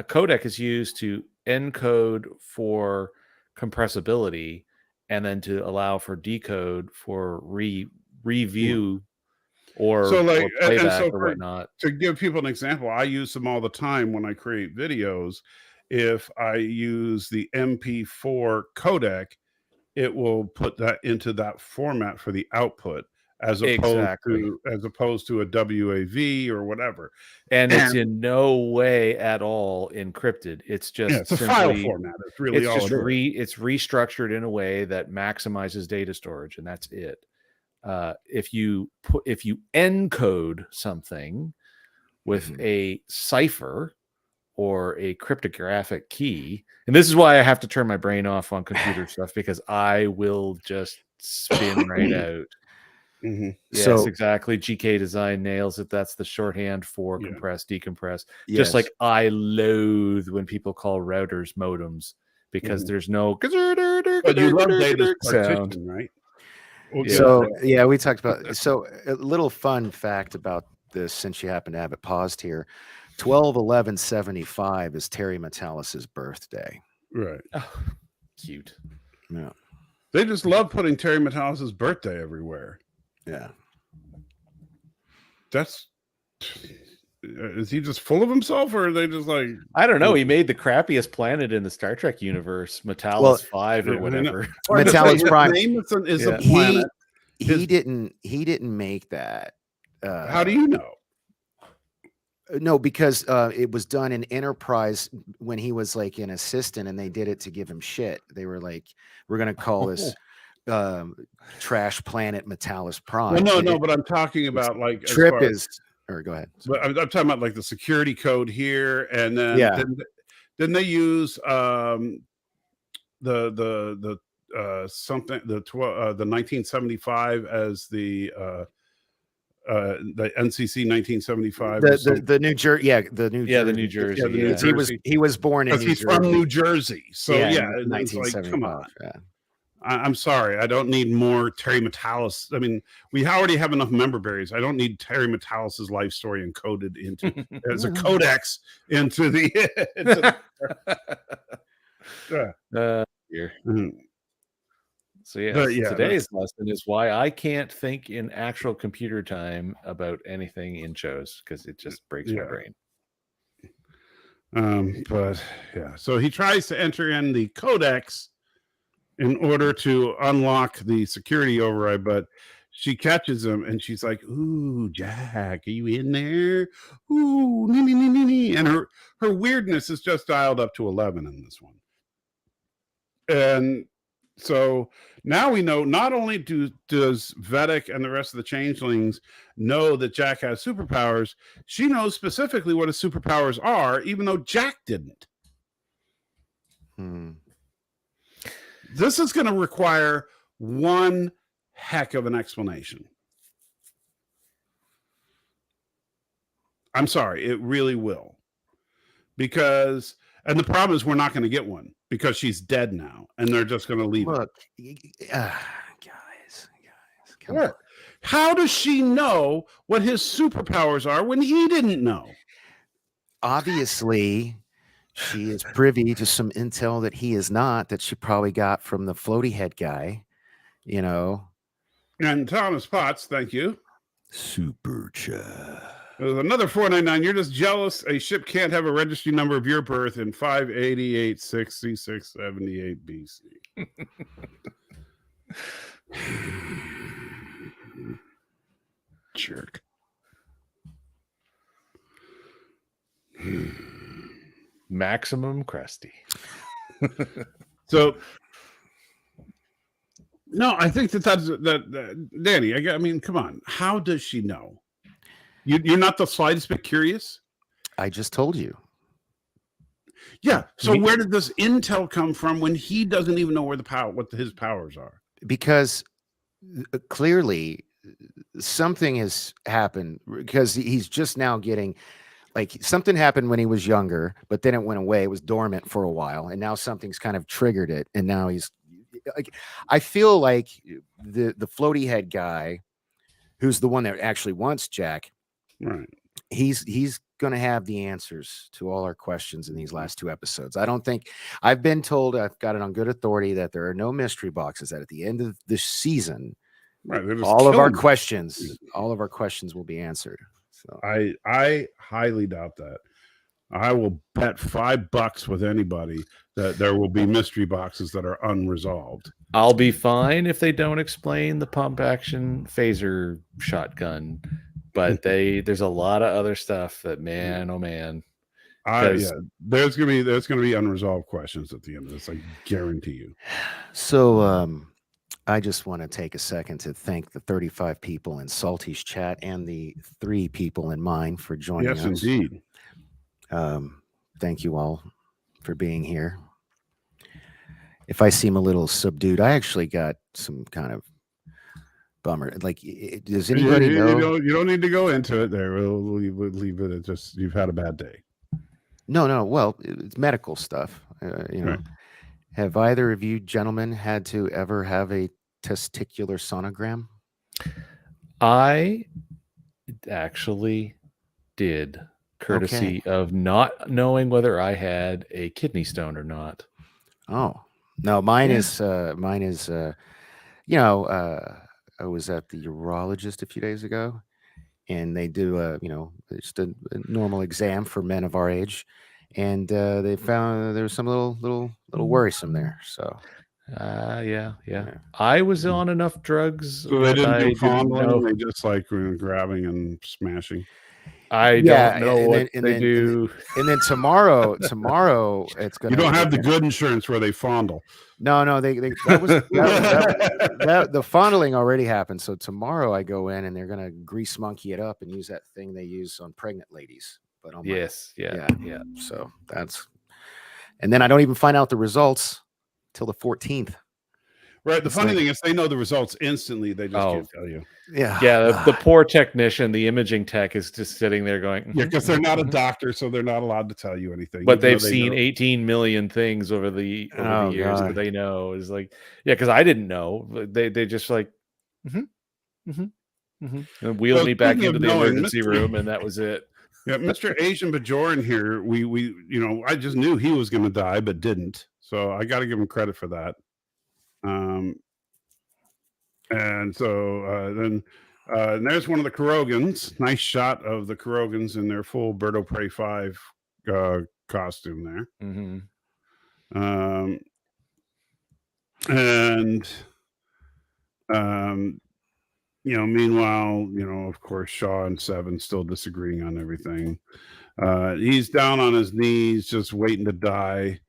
codec is used to encode for compressibility and then to allow for decode for review or, so like, or playback so or whatnot. To give people an example, I use them all the time when I create videos. If I use the MP4 codec, it will put that into that format for the output, as opposed to a WAV or whatever. And it's in no way at all encrypted. It's just it's a file format. It's really all it is. It's restructured in a way that maximizes data storage, and that's it. If you encode something with a cipher or a cryptographic key, and this is why I have to turn my brain off on computer stuff, because I will just spin right out. Mm-hmm. Yes, so, exactly. GK Design nails it. That's the shorthand for compress, decompress. Yes. Just like I loathe when people call routers modems, because there's no. But you love data partition, right? Okay. So yeah, we talked about. So a little fun fact about this, since you happen to have it paused here. 12/11/75 is Terry Metallis's birthday. Right. Oh, cute. Yeah. They just love putting Terry Metallis's birthday everywhere. Yeah. That's, is he just full of himself, or are they just like, I don't know. He made the crappiest planet in the Star Trek universe, Metallis 5 or whatever. Metallis Prime is a planet. He didn't make that. How do you know? No, because it was done in Enterprise when he was like an assistant, and they did it to give him shit. They were like, we're going to call this trash planet Metallis Prime. Well, no, but I'm talking about like Trip is, or go ahead. But I'm talking about like the security code here, and then didn't they use something the 1975 as the NCC 1975, the New Jersey, the New Jersey. He was born in New Jersey. He's from New Jersey, so yeah 1975. Like, come on. Yeah. I'm sorry, I don't need more Terry Metallis. I mean, we already have enough member berries. I don't need Terry Metallis's life story encoded into as a codex into the. Here. So today's lesson is why I can't think in actual computer time about anything in shows, because it just breaks my brain. But yeah, so he tries to enter in the codex in order to unlock the security override, but she catches him and she's like, "Ooh, Jack, are you in there? Ooh, and her weirdness is just dialed up to 11 in this one. And so now we know, not only does Vedic and the rest of the changelings know that Jack has superpowers, she knows specifically what his superpowers are, even though Jack didn't. This is going to require one heck of an explanation. I'm sorry, it really will. because, and the problem is we're not going to get one because she's dead now, and they're just going to leave it. Look, guys, come on. What? How does she know what his superpowers are when he didn't know? Obviously, she is privy to some intel that he is not, that she probably got from the floaty head guy, you know. And Thomas Potts, thank you. Super chat. There's another 499. You're just jealous a ship can't have a registry number of your birth in 588 66 78 BC. Jerk. Maximum crusty. So, no, I think that's Danny. I mean, come on. How does she know? You're not the slightest bit curious? I just told you. Yeah. So where did this intel come from when he doesn't even know where what his powers are? Because clearly something has happened, because he's just now getting, like, something happened when he was younger, but then it went away. It was dormant for a while, and now something's kind of triggered it, and now he's like, I feel like the floaty head guy, who's the one that actually wants Jack, right? He's going to have the answers to all our questions in these last 2 episodes. I don't think, I've been told, I've got it on good authority, that there are no mystery boxes, that at the end of this season, right, all of our questions will be answered. So I highly doubt that. I will bet $5 with anybody that there will be mystery boxes that are unresolved. I'll be fine if they don't explain the pump action phaser shotgun, but there's a lot of other stuff that, man, oh man. There's gonna be unresolved questions at the end of this. I guarantee you. So I just want to take a second to thank the 35 people in Salty's chat and the 3 people in mine for joining us. Yes, indeed. Thank you all for being here. If I seem a little subdued, I actually got some kind of bummer. Like, does anybody know? You don't need to go into it there. We'll leave it at just, you've had a bad day. No. Well, it's medical stuff. Right. Have either of you gentlemen had to ever have a testicular sonogram? I actually did, courtesy of not knowing whether I had a kidney stone or not. Oh, no, mine is I was at the urologist a few days ago, and they do just a normal exam for men of our age, and they found there was some little worrisome there. So yeah. I was on enough drugs. So they didn't do fondling, they just like grabbing and smashing. I don't know what they do. And then tomorrow it's gonna. You don't have the good insurance where they fondle. No, the fondling already happened. So tomorrow I go in and they're gonna grease monkey it up and use that thing they use on pregnant ladies. But yeah. So that's, and then I don't even find out the results till the 14th. Right. The funny thing is they know the results instantly. They just can't tell you. Yeah. The poor technician, the imaging tech, is just sitting there going, yeah, because they're not a doctor, so they're not alled to tell you anything. But they've seen 18 million things over the years that they know. Is like, yeah, because I didn't know. They just like, and wheeled me back into the emergency room, and that was it. Yeah, Mr. Asian Bajoran here, we I just knew he was going to die, but didn't. So I got to give him credit for that. And so then there's one of the Kurogans. Nice shot of the Kurogans in their full Bird of Prey 5 costume there. Meanwhile, of course, Shaw and Seven still disagreeing on everything. He's down on his knees, just waiting to die.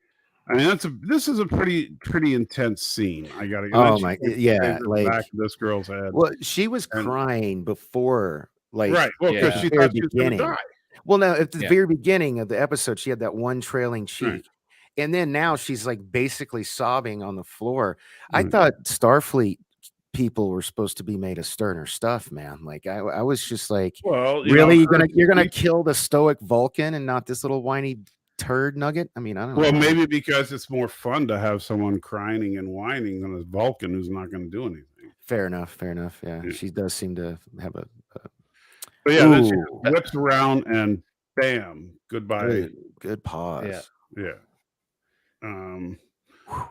I mean, this is a pretty intense scene. I gotta. Like back of this girl's head. Well, she was crying before, like, right. Well, because she thought she was gonna die. Well, now at the very beginning of the episode, she had that one trailing cheek, and then now she's like basically sobbing on the floor. I thought Starfleet people were supposed to be made of sterner stuff, man. Like I was just like, well, really, you're gonna kill the stoic Vulcan and not this little whiny turd nugget. I mean, I don't know. Well, maybe because it's more fun to have someone crying and whining than a Vulcan who's not going to do anything. Fair enough. Yeah, Yeah. she does seem to have a But yeah, then she Ooh. whips around and bam, goodbye. good pause. Yeah. Yeah.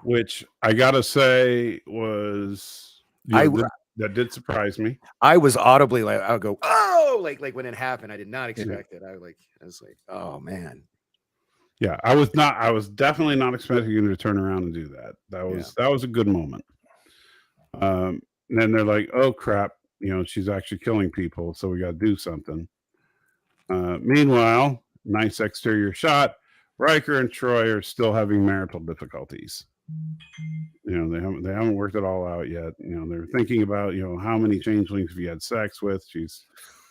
Which I gotta say was that did surprise me. I was audibly like, I would go, oh, like when it happened, I did not expect it. I was like, oh man. Yeah, I was definitely not expecting him to turn around and do that. That was a good moment. And then they're like, oh crap, she's actually killing people, so we got to do something. Meanwhile, nice exterior shot. Riker and Troy are still having marital difficulties. They haven't worked it all out yet. They're thinking about how many changelings have you had sex with. She's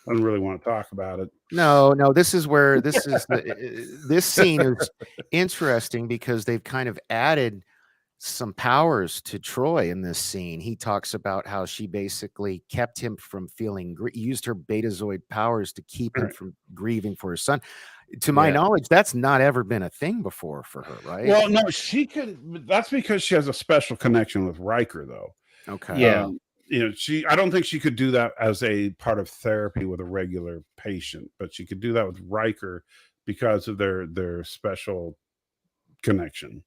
doesn't really want to talk about it. No, this is where this scene is interesting because they've kind of added some powers to Troy in this scene. He talks about how she basically kept him from feeling used her betazoid powers to keep him from grieving for his son. To my knowledge, that's not ever been a thing before for her, right? Well, no, she could. That's because she has a special connection with Riker, though. Okay. Yeah. I don't think she could do that as a part of therapy with a regular patient, but she could do that with Riker because of their special connection.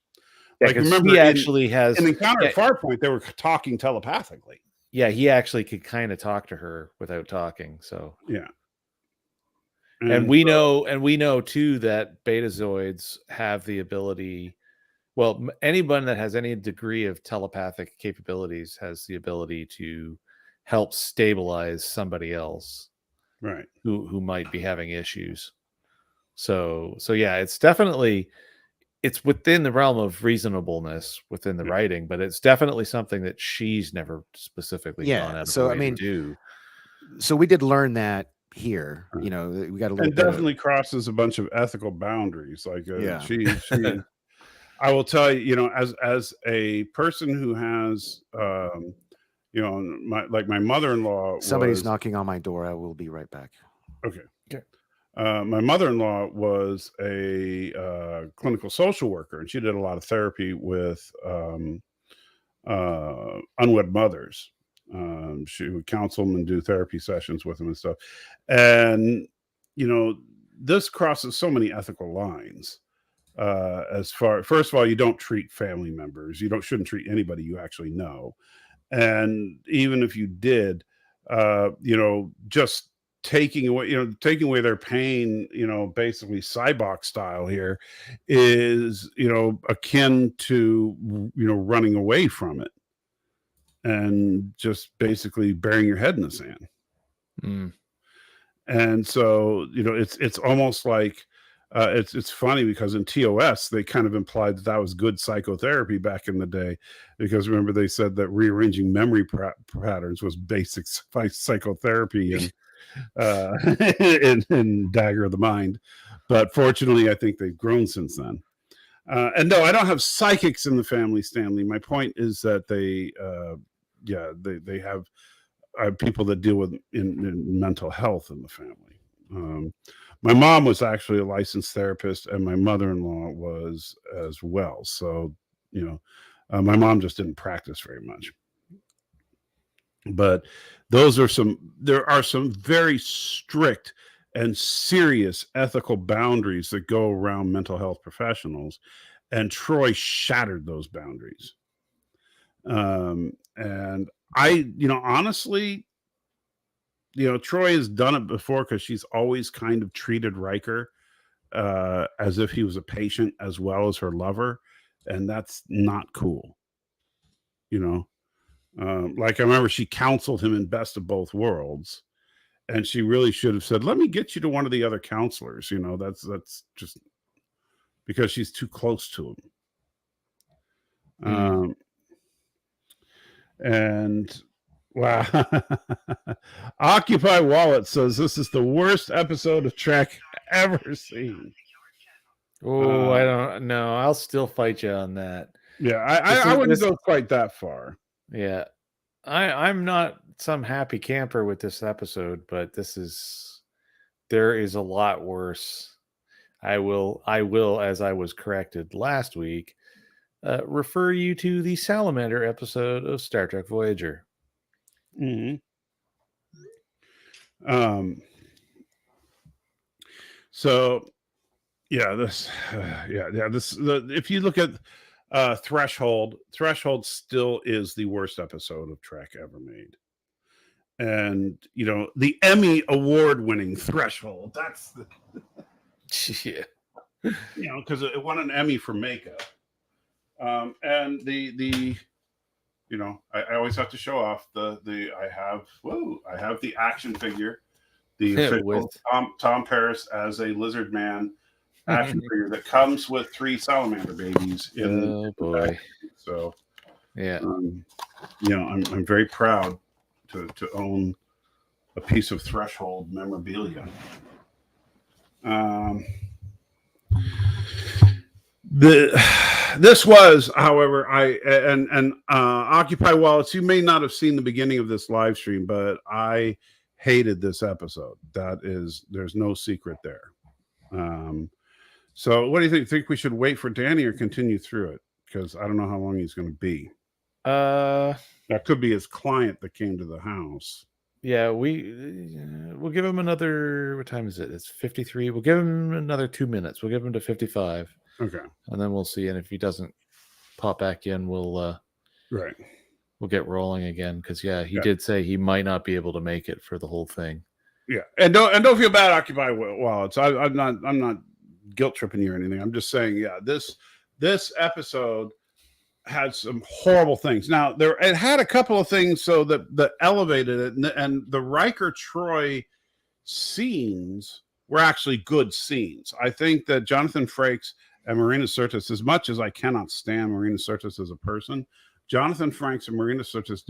Yeah, like remember, he actually has in Encounter at Farpoint, they were talking telepathically. Yeah, he actually could kind of talk to her without talking. So yeah, and we know too that betazoids have the ability. Well, anyone that has any degree of telepathic capabilities has the ability to help stabilize somebody else, right? Who might be having issues. So yeah, it's definitely within the realm of reasonableness within the writing, but it's definitely something that she's never specifically gone out of her way to do. So we did learn that here. We got a little. And definitely crosses a bunch of ethical boundaries. Like she I will tell you, as a person who has, my mother-in-law. Somebody's knocking on my door. I will be right back. Okay. My mother-in-law was a clinical social worker, and she did a lot of therapy with unwed mothers. She would counsel them and do therapy sessions with them and stuff. And, this crosses so many ethical lines. First of all, you don't treat family members. You shouldn't treat anybody you actually know. And even if you did, just taking away their pain, basically Cyborg style here is, akin to, running away from it and just basically burying your head in the sand. Mm. And so, it's almost like, it's funny because in TOS, they kind of implied that was good psychotherapy back in the day, because remember they said that rearranging memory patterns was basic psychotherapy in Dagger of the Mind. But fortunately, I think they've grown since then. And no, I don't have psychics in the family, Stanley. My point is that they have people that deal with in mental health in the family. My mom was actually a licensed therapist, and my mother-in-law was as well. So, my mom just didn't practice very much. But there are some very strict and serious ethical boundaries that go around mental health professionals, and Troy shattered those boundaries. And I, honestly, Troy has done it before because she's always kind of treated Riker as if he was a patient as well as her lover, and that's not cool. Like I remember she counseled him in Best of Both Worlds, and she really should have said, "Let me get you to one of the other counselors." That's just because she's too close to him. And wow. Occupy Wallet says this is the worst episode of Trek ever seen. Oh, I don't know. I'll still fight you on that. Yeah, I wouldn't go quite that far. Yeah. I'm not some happy camper with this episode, but there is a lot worse. I will, as I was corrected last week, refer you to the Salamander episode of Star Trek Voyager. Mm-hmm. So yeah, this if you look at Threshold still is the worst episode of Trek ever made. And you know, the Emmy award winning Threshold, that's the Yeah. you know, because it won an Emmy for makeup. And the you know, I always have to show off I have the action figure, the official With Tom Paris as a lizard man action figure that comes with 3 salamander babies in boy. So Yeah. you know, I'm very proud to own a piece of Threshold memorabilia. This was, however, Occupy Wallets. You may not have seen the beginning of this live stream, but I hated this episode. There's no secret there. So what do you think? Think we should wait for Danny or continue through it? Because I don't know how long he's going to be. That could be his client that came to the house. Yeah, we'll give him another. What time is it? It's 53. We'll give him another 2 minutes. We'll give him to 55. Okay, and then we'll see. And if he doesn't pop back in, we'll get rolling again. Because he did say he might not be able to make it for the whole thing. Yeah, and don't feel bad, Occupy Wallets. I'm not guilt tripping you or anything. I'm just saying, this episode had some horrible things. Now it had a couple of things so that elevated it, and the Riker Troy scenes were actually good scenes. I think that Jonathan Frakes and Marina Sirtis, as much as I cannot stand Marina Sirtis as a person, Jonathan Frakes and Marina Sirtis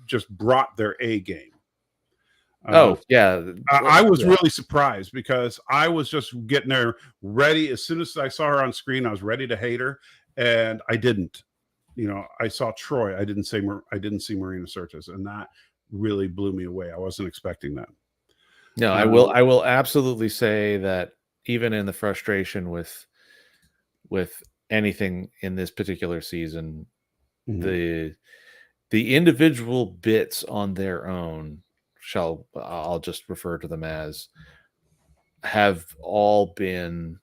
just brought their A game. I was really surprised because I was just getting there ready. As soon as I saw her on screen, I was ready to hate her, and I didn't. You know, I saw Troy. I didn't see Marina Sirtis, and that really blew me away. I wasn't expecting that. No, I will absolutely say that even in the frustration with anything in this particular season, the individual bits on their own I'll just refer to them as, have all been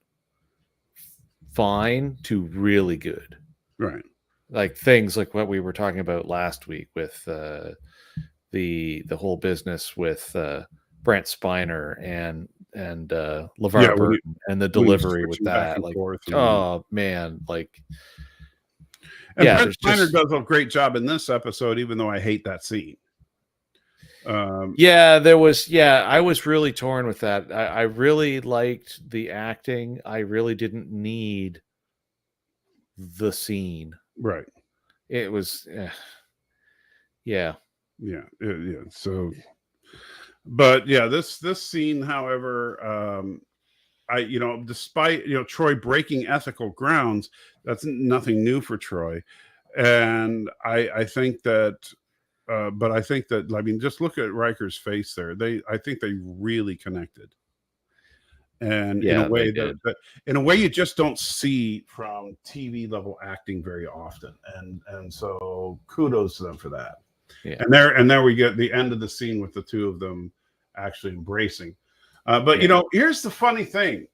fine to really good. Right. Like things like what we were talking about last week with the whole business with Brent Spiner and LeVar Burton and the delivery with that. Like, oh man, like. And Brent Spiner does a great job in this episode, even though I hate that scene. I was really torn with that. I really liked the acting. I really didn't need the scene. Right. It was, yeah. So, but yeah, this scene, however, despite Troy breaking ethical grounds, that's nothing new for Troy, and I think that. But I think that, I mean, just look at Riker's face there. I think they really connected, and in a way that you just don't see from TV level acting very often. And so kudos to them for that. Yeah. And there we get the end of the scene with the two of them actually embracing. But here's the funny thing,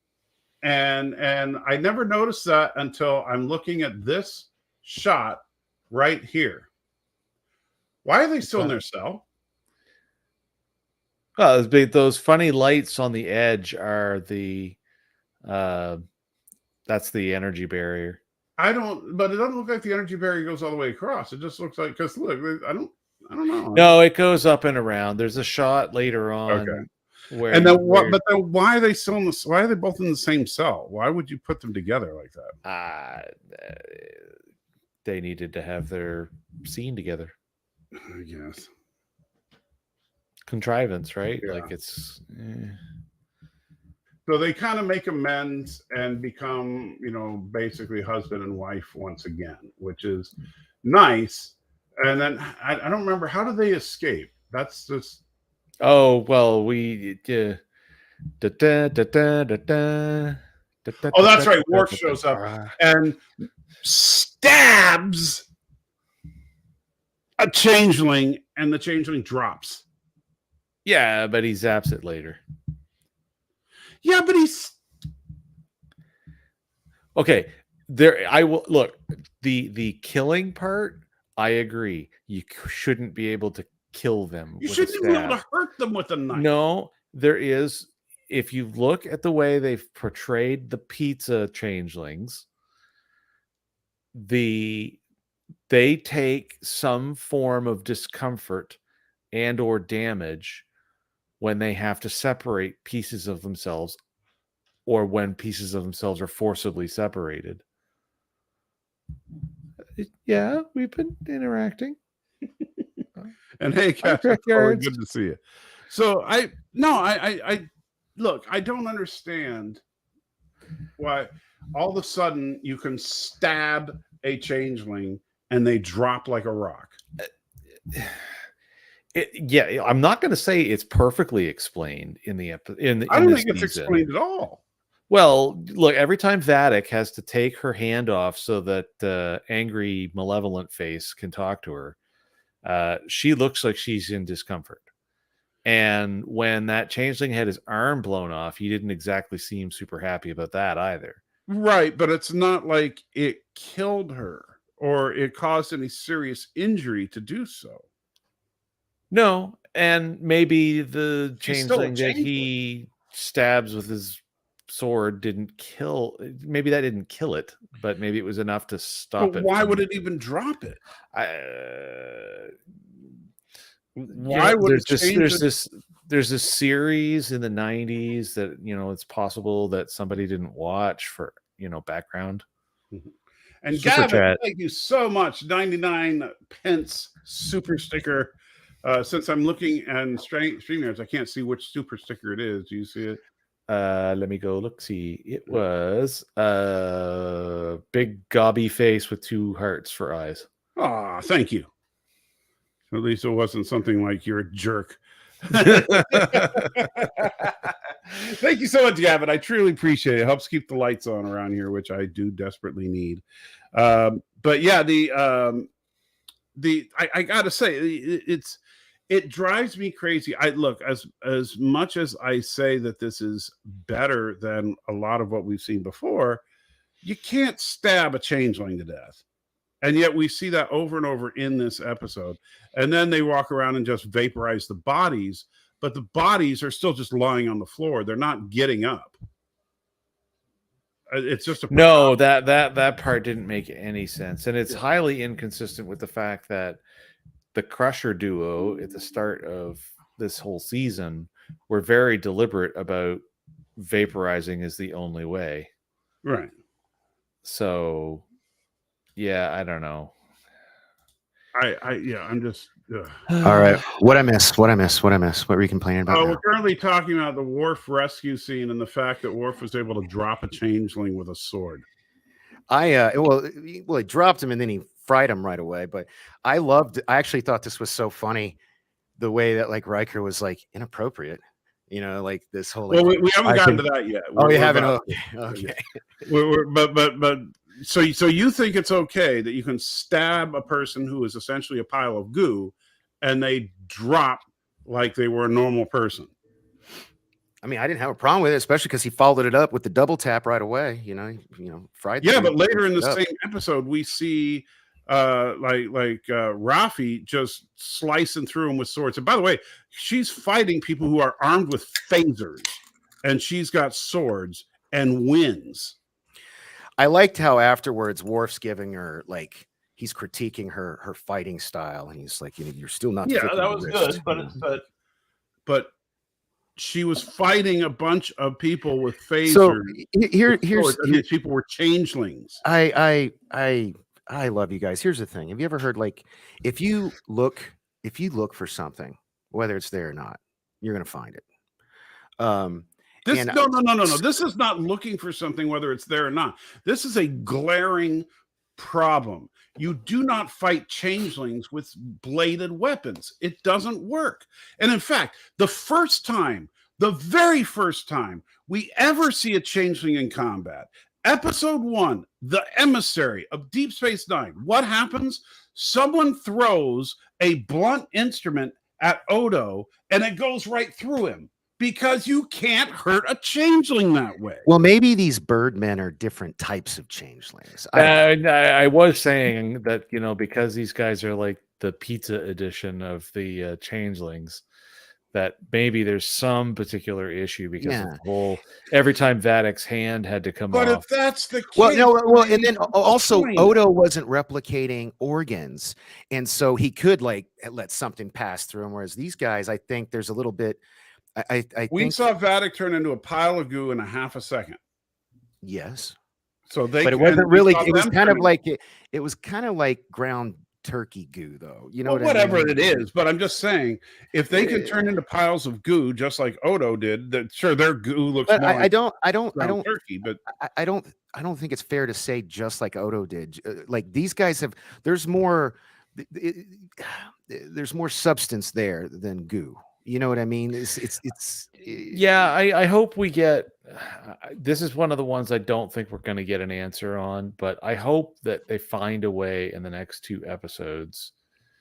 and I never noticed that until I'm looking at this shot right here. Why are they still in their cell? Well, those funny lights on the edge are that's the energy barrier. But it doesn't look like the energy barrier goes all the way across. It just looks like, because look, I don't know. No, it goes up and around. There's a shot later on. Okay. But then why are they still why are they both in the same cell? Why would you put them together like that? They needed to have their scene together. I guess. Contrivance, right? Yeah. Like it's. So they kind of make amends and become, basically husband and wife once again, which is nice. And then I don't remember, how do they escape? That's just. Oh well, we. Oh, that's right. Worf shows up and stabs a changeling, and the changeling drops. Yeah, but he zaps it later. Yeah, but he's okay. There, I will look. The killing part, I agree. You shouldn't be able to kill them. You with shouldn't a even be able stab. to hurt them with a knife. No, there is. If you look at the way they've portrayed the pizza changelings, they take some form of discomfort and or damage when they have to separate pieces of themselves, or when pieces of themselves are forcibly separated. Yeah, we've been interacting. And hey, Cash, it's always good to see you. So I look, I don't understand why all of a sudden you can stab a changeling and they drop like a rock. Yeah, I'm not going to say it's perfectly explained in the in I don't this think it's season. explained at all. Well, look, every time Vadic has to take her hand off so that angry, malevolent face can talk to her, she looks like she's in discomfort. And when that changeling had his arm blown off, he didn't exactly seem super happy about that either. Right, but it's not like it killed her or it caused any serious injury to do so. No, and maybe the He's still a changeling that he stabs with his sword didn't kill. Maybe that didn't kill it, but maybe it was enough to stop it. Why would it even drop it? Why would there's this series in the 90s that it's possible that somebody didn't watch for background. And Super Gavin, chat. thank you so much. 99 pence super sticker. Since I'm looking and StreamYards, I can't see which super sticker it is. Do you see it? Let me go look. See, it was big gobby face with 2 hearts for eyes. Ah, thank you. At least it wasn't something like you're a jerk. Thank you so much, Gavin. I truly appreciate it. It helps keep the lights on around here, which I do desperately need. But yeah, I gotta say, it drives me crazy. I look, as much as I say that this is better than a lot of what we've seen before, you can't stab a changeling to death. And yet we see that over and over in this episode. And then they walk around and just vaporize the bodies, but the bodies are still just lying on the floor. They're not getting up. It's just no, that part didn't make any sense. And it's highly inconsistent with the fact that the Crusher duo at the start of this whole season were very deliberate about vaporizing is the only way. Right. So yeah, I don't know. I'm just all right. What I miss? What were you complaining about? We're currently talking about the Worf rescue scene and the fact that Worf was able to drop a changeling with a sword. Well, he dropped him and then he fried him right away. But I actually thought this was so funny, the way that like Riker was like inappropriate. Like this whole. Like, well, we haven't gotten to that yet. You haven't? Okay. But so you think it's okay that you can stab a person who is essentially a pile of goo, and they drop like they were a normal person? I mean, I didn't have a problem with it, especially because he followed it up with the double tap right away. Fried. Yeah, but later in the same episode, we see Rafi just slicing through him with swords. And by the way, she's fighting people who are armed with phasers, and she's got swords and wins. I liked how afterwards Worf's giving her he's critiquing her fighting style, and he's like, you're still not. Yeah, that was good, but she was fighting a bunch of people with phasers. So here's these people were changelings. I love you guys. Here's the thing: have you ever heard if you look for something, whether it's there or not, you're gonna find it. No. This is not looking for something, whether it's there or not. This is a glaring problem. You do not fight changelings with bladed weapons. It doesn't work. And in fact, the first time The very first time we ever see a changeling in combat, episode 1, the emissary of Deep Space Nine. What happens? Someone throws a blunt instrument at Odo and it goes right through him because you can't hurt a changeling that way. Well, maybe these Birdmen are different types of changelings. I was saying that, you know, because these guys are like the pizza edition of the changelings, that maybe there's some particular issue because of the whole every time Vadic's hand had to come But off. if that's the case, well, and then also point. Odo wasn't replicating organs, and so he could like let something pass through him. Whereas these guys, I think there's a little bit. I we think saw Vadic turn into a pile of goo in a half a second. yes, So they, but it wasn't we really. saw It was them kind of turning- like it was kind of like ground turkey goo, though. You know well, what whatever I mean? it is. But I'm just saying, if they could turn into piles of goo just like Odo did, that sure their goo looks But more I like don't ground turkey, but I don't think it's fair to say just like Odo did. Like these guys have, there's more substance there than goo. You know what I mean? Yeah, I hope we get. This is one of the ones I don't think we're going to get an answer on, but I hope that they find a way in the next 2 episodes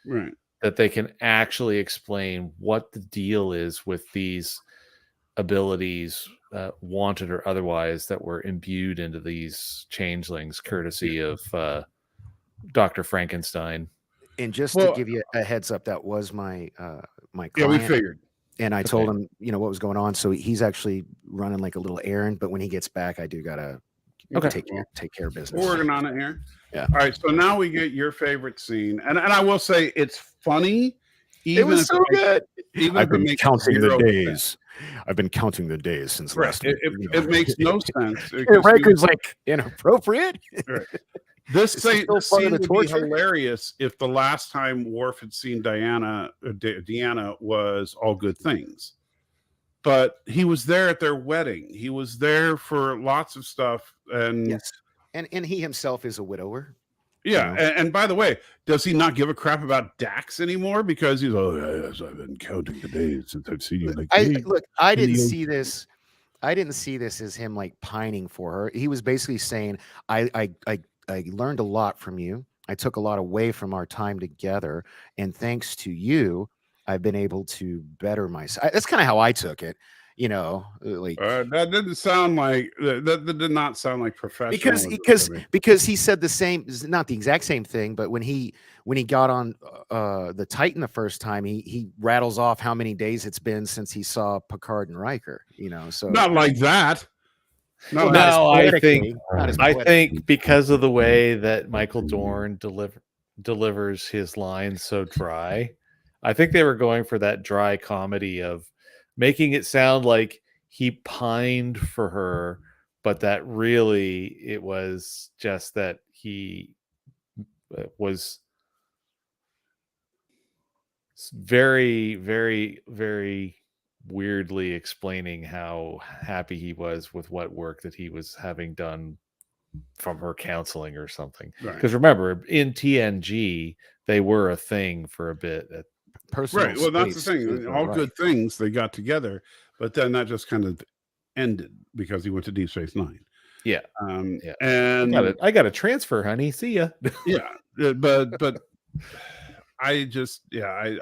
right. that they can actually explain what the deal is with these abilities, wanted or otherwise, that were imbued into these changelings, courtesy of Dr. Frankenstein. And just to give you a heads up, that was my my client. Yeah, we figured. And I told him, you know, what was going on. So he's actually running like a little errand. But when he gets back, I do gotta take care of business. We're working on it here. Yeah. All right. So now we get your favorite scene, and I will say it's funny. It was so good. Even I've if it been makes counting the 0 days. sense. I've been counting the days since Right. last week. It makes no sense. Riker's like inappropriate. Right. This still part of scene the would be torture? hilarious if the last time Worf had seen Deanna was All Good Things. But he was there at their wedding. He was there for lots of stuff. And Yes. And he himself is a widower. yeah. You know? And by the way, does he not give a crap about Dax anymore? Because he's, oh, yes, I've been counting the days since I've seen you. Like, I didn't see this. I didn't see this as him like pining for her. He was basically saying, I learned a lot from you. I took a lot away from our time together. And thanks to you, I've been able to better myself. That's kind of how I took it, you know, like that didn't sound like that did not sound like professional. because he said the same, not the exact same thing, but when he got on the Titan the first time, he rattles off how many days it's been since he saw Picard and Riker, you know, so not like that. No, I think because of the way that Michael Dorn delivers his lines so dry, I think they were going for that dry comedy of making it sound like he pined for her, but that really it was just that he was very, very, very weirdly explaining how happy he was with what work that he was having done from her counseling or something. Because remember, in TNG, they were a thing for a bit. Right. Well, that's the thing. All good things, they got together, but then that just kind of ended because he went to Deep Space Nine. Yeah. Yeah. And I got a transfer, honey. See ya. Yeah. But I just, I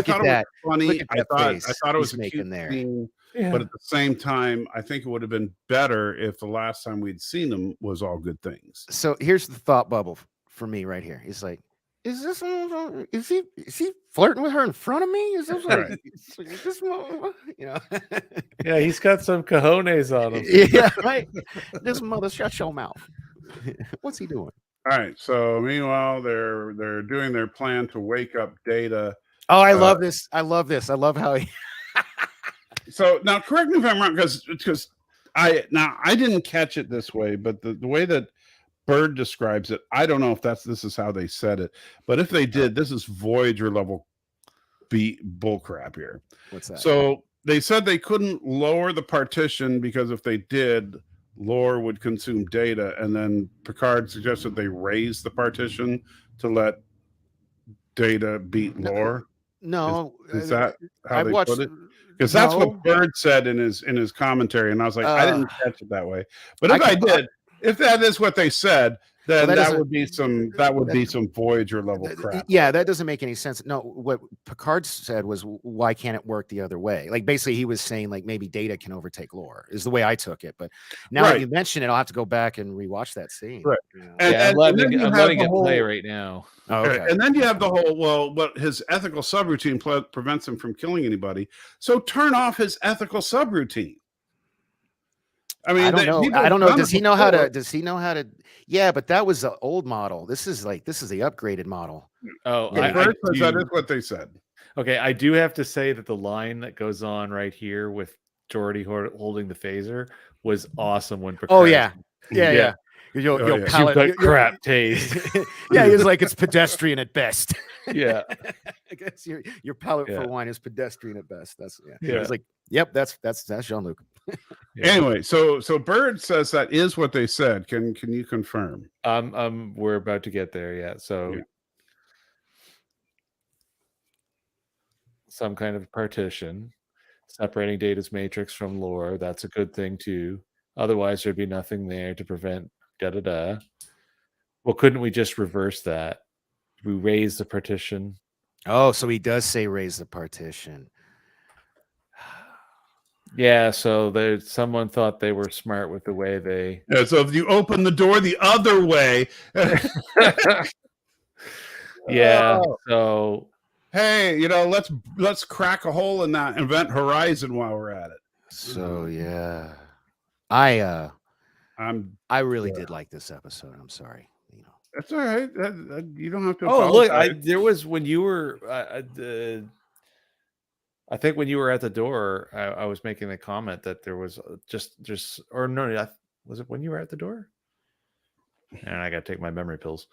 thought it was funny. I thought it was a cute thing, but at the same time, I think it would have been better if the last time we'd seen him was All Good Things. So here's the thought bubble for me right here. It's like, is he flirting with her in front of me? Is this like, this, you know? Yeah, he's got some cojones on him. Yeah, right. This mother, shut your mouth. What's he doing? All right. So meanwhile, they're doing their plan to wake up Data. Oh, I love this. I love this. I love how he. So now, correct me if I'm wrong, because I didn't catch it this way, but the way that Bird describes it, I don't know if this is how they said it, but if they did, this is Voyager level bullcrap here. What's that? So they said they couldn't lower the partition because if they did, lore would consume Data, and then Picard suggested they raise the partition to let Data beat lore. No, Is that how I've they watched. put it? Because that's No. what Bird said in his commentary, and I was like, I didn't catch it that way. But if I can- did, if that is what they said, then that that doesn't- would be some Voyager level crap. Yeah, that doesn't make any sense. No, what Picard said was, why can't it work the other way? Like, basically, he was saying, like, maybe Data can overtake lore, is the way I took it. But now that Right. you mention it, I'll have to go back and rewatch that scene. Right. You know? I'm then letting you it have the play whole- right now. Oh, okay. And then you have the whole, well, what his ethical subroutine prevents him from killing anybody. So turn off his ethical subroutine. I mean, I don't know. people I don't have know. done Does it he know how to? before. Does he know how to? Yeah, but that was the old model. This is the upgraded model. Oh, The I Bird says that do- is what they said. Okay, I do have to say that the line that goes on right here with Geordi holding the phaser was awesome when Picard. Oh yeah, yeah. Yeah. Yo, Oh, yo, yeah. You've palate, got crap taste. yeah, he's like, it's pedestrian at best. Yeah. I guess your palate Yeah. for wine is pedestrian at best. That's Yeah. He's like, yep, that's Jean-Luc. Yeah. Anyway, so Bird says that is what they said. Can you confirm? We're about to get there, yeah. So Yeah. some kind of partition separating Data's matrix from lore. That's a good thing too. Otherwise, there'd be nothing there to prevent da-da-da. Well, couldn't we just reverse that? We raise the partition. Oh, so he does say raise the partition. Yeah, so someone thought they were smart with the way they Yeah, so if you open the door the other way, yeah. Oh. So hey, let's crack a hole in that event horizon while we're at it. So yeah, I really Yeah. did like this episode. I'm sorry. That's all right. You don't have to. oh look, apologize. there was when you were I think when you were at the door, I was making the comment that there was just or no, was it when you were at the door? And I got to take my memory pills.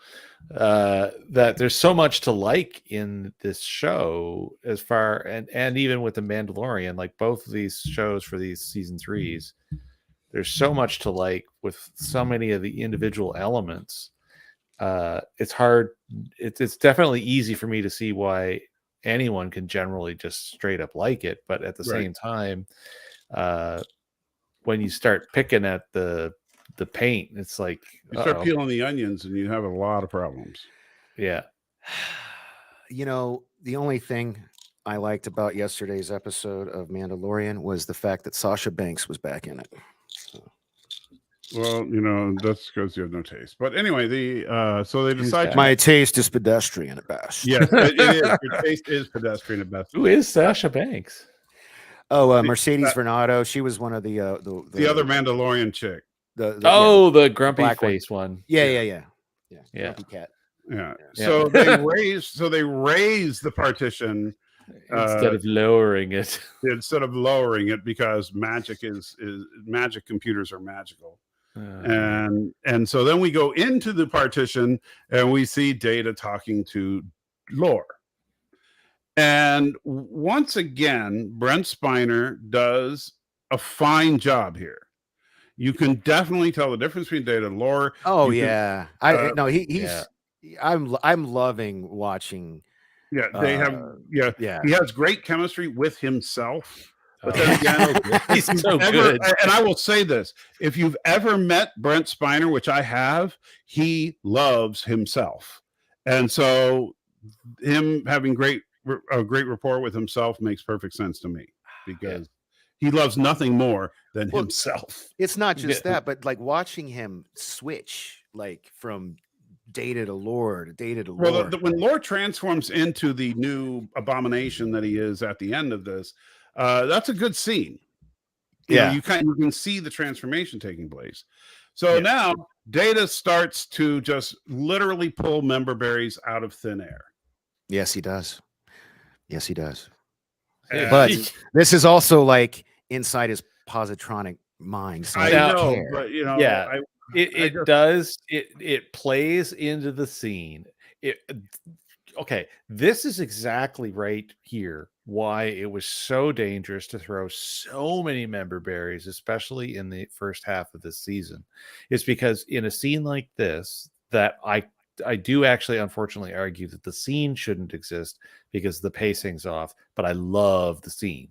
That there's so much to like in this show, as far and even with the Mandalorian, like both of these shows for these season 3s, there's so much to like with so many of the individual elements. It's hard. It's definitely easy for me to see why anyone can generally just straight up like it, but at the Right. same time, when you start picking at the paint, it's like You start peeling the onions, and you have a lot of problems. yeah. The only thing I liked about yesterday's episode of Mandalorian was the fact that Sasha Banks was back in it. Well, that's because you have no taste. But anyway, so they decide. My taste is pedestrian at best. Yes, it is. Your taste is pedestrian at best. Who is Sasha Banks? Oh, Mercedes Vernado. She was one of the other Mandalorian chick. The grumpy black one. face one. Yeah. Yeah. Grumpy cat. Yeah. Yeah. So they raise the partition Instead of lowering it. instead of lowering it, because magic is magic computers are magical. And so then we go into the partition and we see Data talking to Lore. And once again, Brent Spiner does a fine job here. You can definitely tell the difference between Data and Lore. Oh You can- yeah. He's. I'm loving watching. Yeah, they have. Yeah. He has great chemistry with himself. But Oh. then again, He's so ever- good. And I will say this: if you've ever met Brent Spiner, which I have, he loves himself, and so him having a great rapport with himself makes perfect sense to me, because he loves nothing more than himself. It's not just Yeah. that, but like watching him switch, like from Data to Lore to Data to Lore. Well, when Lore transforms into the new abomination that he is at the end of this, that's a good scene. You know, you can see the transformation taking place. So now Data starts to just literally pull member berries out of thin air. Yes, he does. Yes, he does. And- But this is also like inside his positronic mind. So I don't know, care. but Yeah. It just- does. It plays into the scene. Okay, this is exactly right here why it was so dangerous to throw so many member berries, especially in the first half of this season. It's because in a scene like this, that I do actually unfortunately argue that the scene shouldn't exist because the pacing's off, but I love the scene.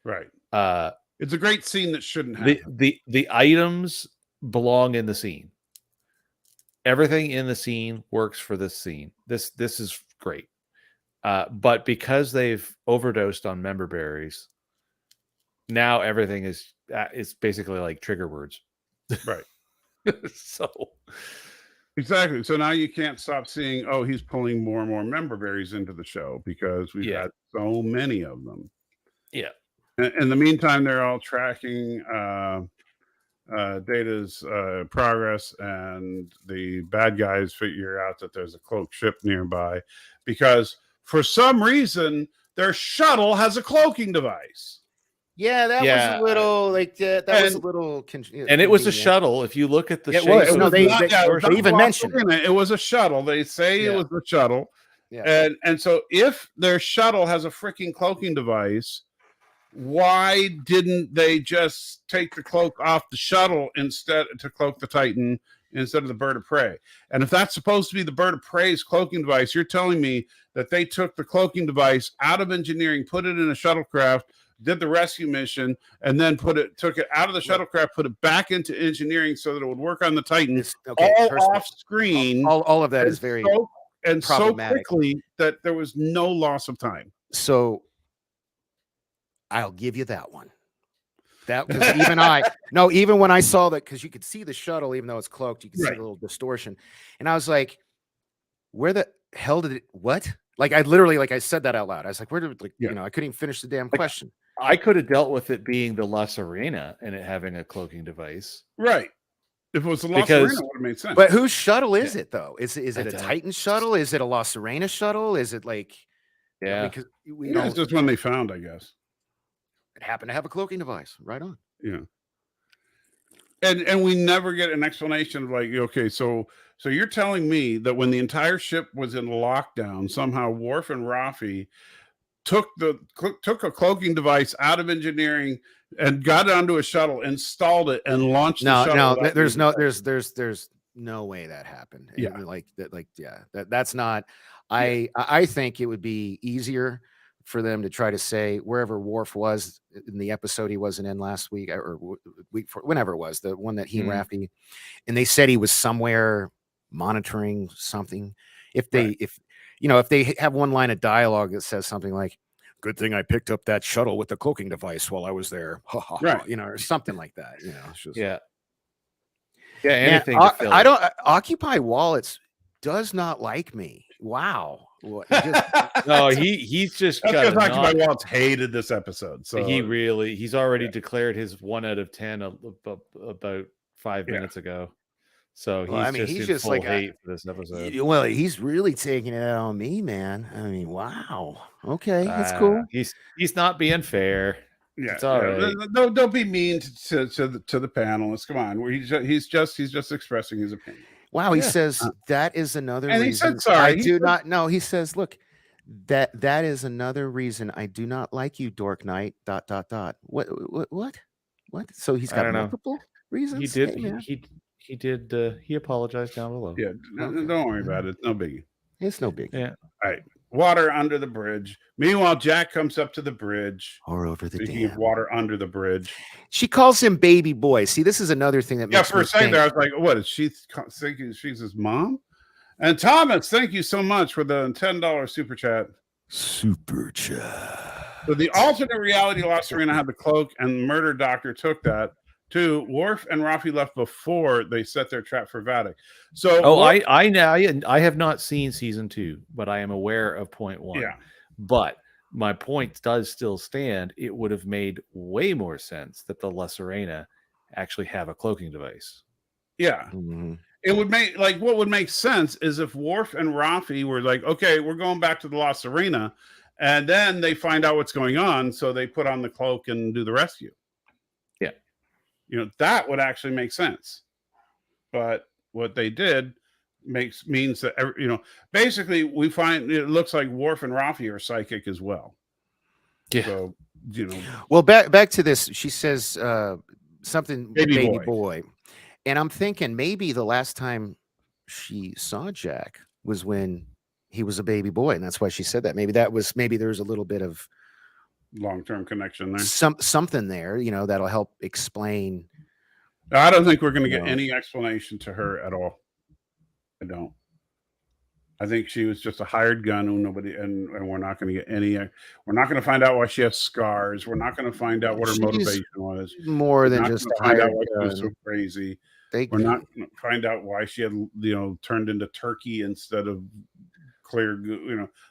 Right. Uh It's a great scene that shouldn't happen. the items belong in the scene. Everything in the scene works for this scene. This is great. But because they've overdosed on member berries, now everything is basically like trigger words. Right. So Exactly. So now you can't stop seeing, oh, he's pulling more and more member berries into the show because we've had so many of them. Yeah. In the meantime, they're all tracking Data's progress, and the bad guys figure out that there's a cloaked ship nearby because for some reason their shuttle has a cloaking device. Yeah, that was a little like that was a little, and it was a shuttle. If you look at the shape, was. No, they even mentioned it was a shuttle. They say it was a shuttle, and so if their shuttle has a freaking cloaking device, why didn't they just take the cloak off the shuttle instead to cloak the Titan instead of the bird of prey? And if that's supposed to be the bird of prey's cloaking device, you're telling me that they took the cloaking device out of engineering, put it in a shuttlecraft, did the rescue mission, and then took it out of the shuttlecraft, put it back into engineering so that it would work on the Titan, all off screen. All of that is very so quickly that there was no loss of time. So I'll give you that one. That because even when I saw that, because you could see the shuttle, even though it's cloaked, you could see the little distortion, and I was like, "Where the hell did it? What?" Like I literally, like I said that out loud. I was like, "Where did I couldn't even finish the damn question." I could have dealt with it being the La Serena and it having a cloaking device, right? If it was the La Serena, it would have made sense. But whose shuttle is it though? Is it a Titan shuttle? Is it a La Serena shuttle? Is it like because it's just when they found, I guess. It happened to have a cloaking device. Right on. Yeah. And we never get an explanation of like, okay, so you're telling me that when the entire ship was in lockdown, somehow Worf and Rafi took a cloaking device out of engineering and got it onto a shuttle, installed it, and launched the shuttle. No, there's no way that happened. Yeah. That's not. I think it would be easier for them to try to say wherever Worf was in the episode he wasn't in last week or week for whenever it was, the one that he and Rafi, and they said he was somewhere monitoring something. If they have one line of dialogue that says something like, "Good thing I picked up that shuttle with the cloaking device while I was there," or something like that. It's just anything. I don't Occupy Wallets does not like me. Wow. No, he's just Occupy Wallets hated this episode. So he's already declared his 1 out of 10 about 5 minutes ago. So he's just like hate for this episode. Well, he's really taking it out on me, man. I mean, wow. Okay, that's cool. He's not being fair. Yeah, it's all right. Don't be mean to the panelists. Come on, he's just expressing his opinion. Wow, he says that is another reason. He said sorry. I do not know. He says, look, that is another reason I do not like you, Dork Knight. ... What? So he's got multiple reasons. He did. He did. He apologized down below. Yeah, don't worry about it. It's no biggie. It's no biggie. Yeah. All right. Water under the bridge. Meanwhile, Jack comes up to the bridge. Or over the dam. Water under the bridge. She calls him baby boy. See, this is another thing that makes for a second there, I was like, what is she thinking she's his mom? And Thomas, thank you so much for the $10 super chat. Super chat. So the alternate reality La Serena had the cloak and murder doctor took that. Too, Worf and Rafi left before they set their trap for Vadic. So, I have not seen season 2, but I am aware of point 1. Yeah, but my point does still stand. It would have made way more sense that the La Serena actually have a cloaking device. Yeah, it would make what would make sense is if Worf and Rafi were like, okay, we're going back to the La Serena, and then they find out what's going on, so they put on the cloak and do the rescue. That would actually make sense. But what they did means that, basically we find it looks like Worf and Rafi are psychic as well. Yeah. So, Well, back to this. She says something baby boy. And I'm thinking maybe the last time she saw Jack was when he was a baby boy, and that's why she said that. Maybe there's a little bit of long-term connection there. Something there, that'll help explain. I don't think we're going to get any explanation to her at all. I don't. I think she was just a hired gun who nobody, and we're not going to get any. We're not going to find out why she has scars. We're not going to find out what her motivation was. More than just a find hired out why gun. she was so crazy. We're not going to find out why she had, turned into turkey instead of clear,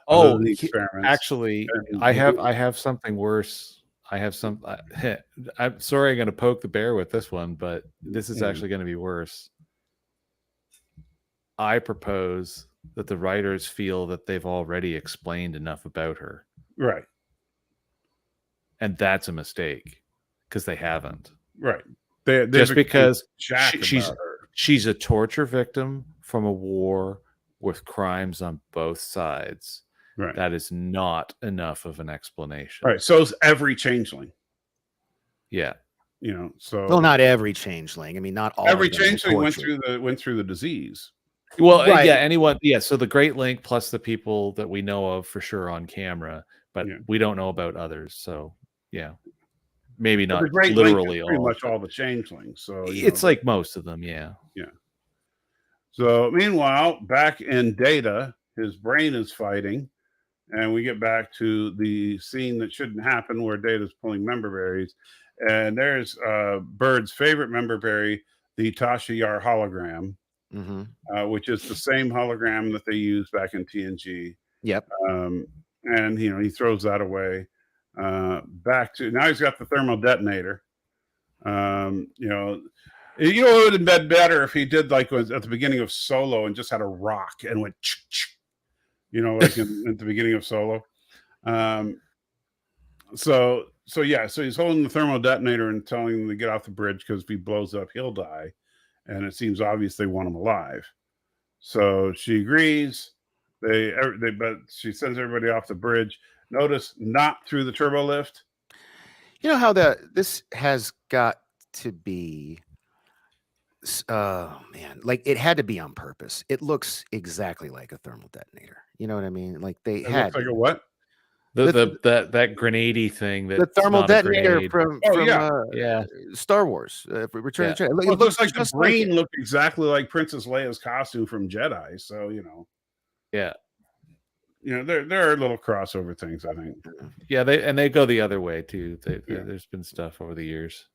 Oh, the experiments. Actually, I have something worse. I'm sorry, I'm going to poke the bear with this one, but this is actually going to be worse. I propose that the writers feel that they've already explained enough about her. Right. And that's a mistake because they haven't. Right. Just because she's a torture victim from a war with crimes on both sides. Right. That is not enough of an explanation. Right. So is every changeling. Yeah. Well, not every changeling. I mean, not all. Every changeling went through the disease. Well, right. Yeah, anyone. Yeah, so the Great Link plus the people that we know of for sure on camera, but we don't know about others. So yeah, maybe not literally all. Pretty much all the changelings. So it's like most of them. Yeah. Yeah. So meanwhile, back in Data, his brain is fighting, and we get back to the scene that shouldn't happen, where Data's pulling member berries, and there's Bird's favorite member berry, the Tasha Yar hologram. Mm-hmm. Which is the same hologram that they used back in TNG. Yep. And he throws that away. Back to now, he's got the thermal detonator. It would have been better if he did like at the beginning of Solo and just had a rock and went, like at the beginning of Solo. So he's holding the thermal detonator and telling them to get off the bridge because if he blows up, he'll die. And it seems obvious they want him alive. So she agrees. But she sends everybody off the bridge. Notice not through the turbo lift. You know how this has got to be. Oh man, like it had to be on purpose. It looks exactly like a thermal detonator. You know what I mean? Like they had. Looks like a what? That grenade-y thing, that the thermal detonator from Star Wars, Return of the Jedi. It looks like the brain looked exactly like Princess Leia's costume from Jedi. So yeah, there are little crossover things, I think. Yeah, they go the other way too. There's been stuff over the years.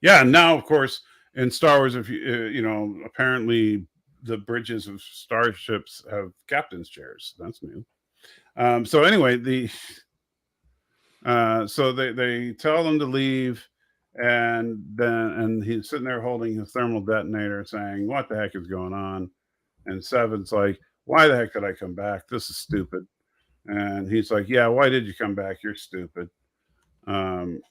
Yeah, and now of course in Star Wars, if you apparently the bridges of starships have captain's chairs. That's new. So anyway, so they tell them to leave, and he's sitting there holding his thermal detonator, saying, "What the heck is going on?" And Seven's like, "Why the heck did I come back? This is stupid." And he's like, "Yeah, why did you come back? You're stupid." And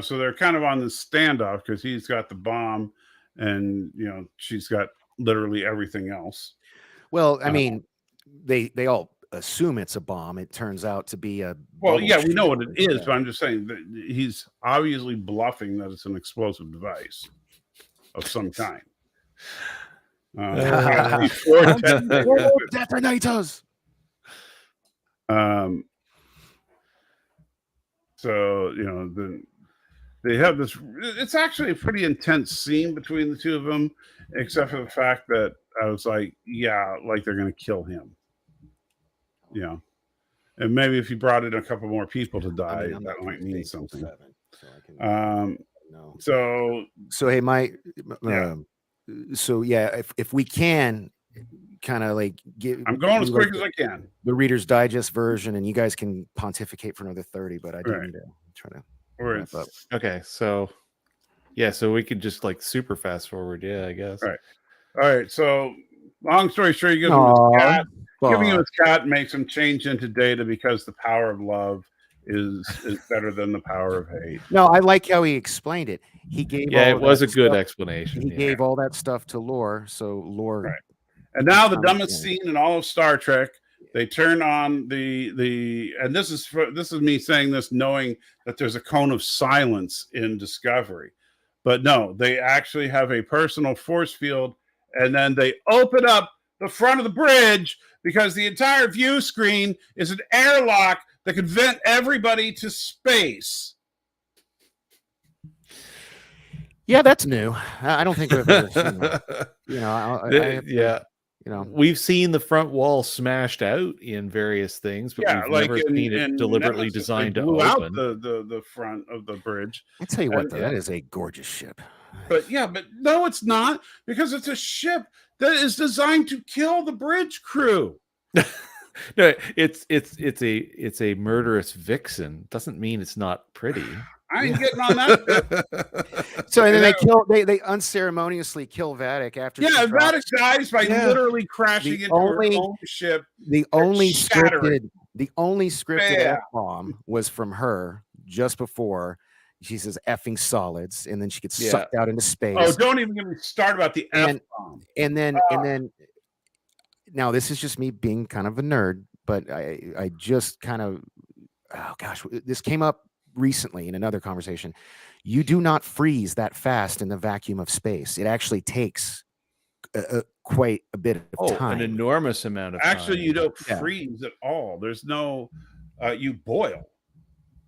so they're kind of on this standoff because he's got the bomb, and she's got literally everything else. Well, I mean, they all assume it's a bomb. It turns out to be a. Well, yeah, we know what it is, but I'm just saying that he's obviously bluffing that it's an explosive device of some kind. Detonators. So they have this. It's actually a pretty intense scene between the two of them, except for the fact that I was like, yeah, like they're going to kill him. And maybe if you brought in a couple more people to die, that might mean something. So hey, if we can kind of like I'm going as quick as I can. The Reader's Digest version, and you guys can pontificate for another 30, but I do need to try to wrap up. Okay, so so we could just like super fast forward, I guess. All right. So long story short, he gives him his cat. Giving him his cat makes him change into Data because the power of love is better than the power of hate. No, I like how he explained it. He gave it was a good explanation. He gave all that stuff to Lore, so Lore. Right. And now the dumbest scene in all of Star Trek, they turn on the and this is me saying this knowing that there's a cone of silence in Discovery. But no, they actually have a personal force field, and then they open up the front of the bridge because the entire view screen is an airlock that could vent everybody to space. Yeah, that's new. I don't think we've ever seen that. You know, Yeah. you know, We've seen the front wall smashed out in various things, but Yeah, we've like never seen it deliberately Nemesis, designed they to blew out open. the front of the bridge. I tell you what, And- though, that is a gorgeous ship. But yeah, but no, it's not, because it's a ship that is designed to kill the bridge crew. No, it's a murderous vixen. Doesn't mean it's not pretty. I ain't getting on that. So and then Yeah. they unceremoniously kill Vatic after. Yeah, she drops- Vatic dies by Yeah. literally crashing The into only- her own ship. The only shattering. scripted Yeah. F-bomb was from her just before she says effing solids, and then she gets Yeah. sucked out into space. Oh, don't even get me started about the And- F-bomb. and then now this is just me being kind of a nerd, but I just kind of, oh gosh, this came up recently in another conversation. You do not freeze that fast in the vacuum of space. It actually takes quite a bit of time. An enormous amount of Actually, time. you don't Yeah. freeze at all. There's no, you boil.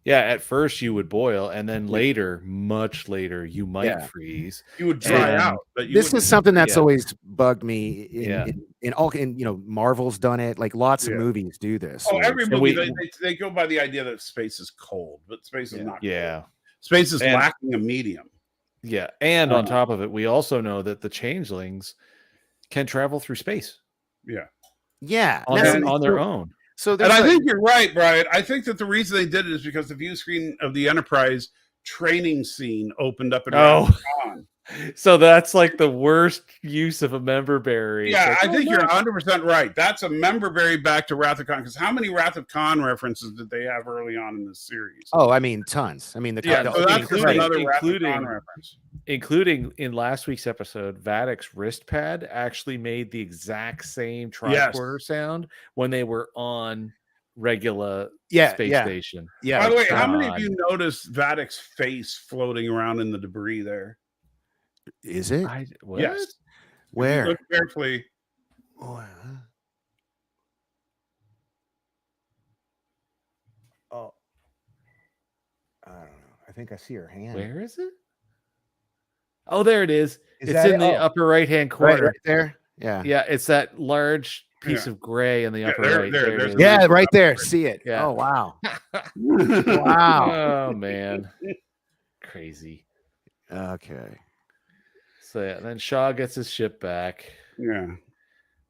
Yeah, at first you would boil, and then later, much later, you might Yeah. freeze. You would dry And out. But you This wouldn't- is something that's yeah. always bugged me Yeah. in all, you know, Marvel's done it, like lots of Yeah. movies do this. Oh, where every it's- movie, we- they go by the idea that space is cold, but space is not. Yeah. Space is And- lacking a medium. Yeah. And on Uh, top of it, we also know that the changelings can travel through space Yeah. yeah, on, that's- their, on their own. So And there's I like- think you're right, Brian. I think that the reason they did it is because the view screen of the Enterprise training scene opened up in Oh. Wrath of Khan. So that's like the worst use of a member berry. It's Yeah, like, I oh, think you're nice. 100% right. That's a member berry back to Wrath of Khan, because how many Wrath of Khan references did they have early on in this series? Oh, I mean, tons. I mean, yeah, the so that's just including- another Wrath of Khan including- reference. Including in last week's episode, Vadic's wrist pad actually made the exact same tricorder sound when they were on regular space station. yeah. By the way, how many of God. you noticed Vadic's face floating around in the debris there? Is it? What? Yes. If you Where? look carefully. Oh, I don't know. I think I see her hand. Where is it? Oh, there it is. Is It's that in it? the Oh. upper right-hand Right, corner. right there. Yeah. Yeah, it's that large piece Yeah. of gray in the Yeah, upper there- right. there- There it there's is. the- Yeah, right there. See it. Yeah. Oh wow. Wow. Oh man, crazy. Okay. So yeah, then Shaw gets his ship back, Yeah.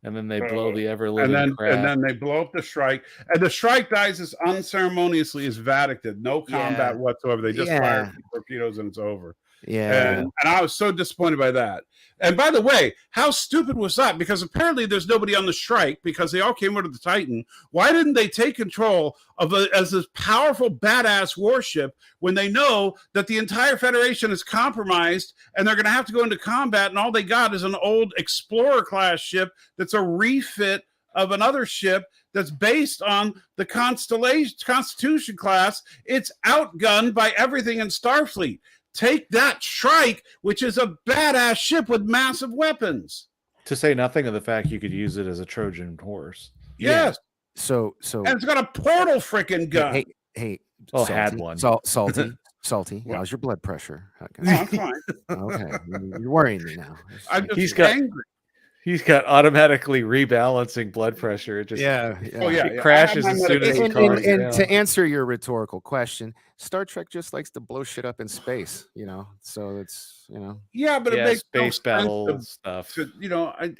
and then they blow the ever And living then crap. and then they blow up the Shrike. And the Shrike dies as unceremoniously as Vadic did. No combat Yeah. whatsoever. They just Yeah. fire torpedoes and it's over. Yeah. And I was so disappointed by that. And by the way, how stupid was that? Because apparently there's nobody on the Shrike because they all came out of the Titan. Why didn't they take control of as this powerful badass warship when they know that the entire Federation is compromised and they're going to have to go into combat, and all they got is an old Explorer class ship that's a refit of another ship that's based on the Constitution class. It's outgunned by everything in Starfleet. Take that Shrike, which is a badass ship with massive weapons. To say nothing of the fact you could use it as a Trojan horse. Yes. So And it's got a portal freaking gun. hey. Oh, had one. Salty. What? How's your blood pressure? Okay. No, I'm fine. Okay. You're worrying me now. I'm just He's got- angry. He's got automatically rebalancing blood pressure. It just Oh, yeah. it crashes I have as my soon as he medication. calms and down. to answer your rhetorical question, Star Trek just likes to blow shit up in space, you know. So it's, you know. Yeah, but it Yeah, makes no space sense battle stuff. to,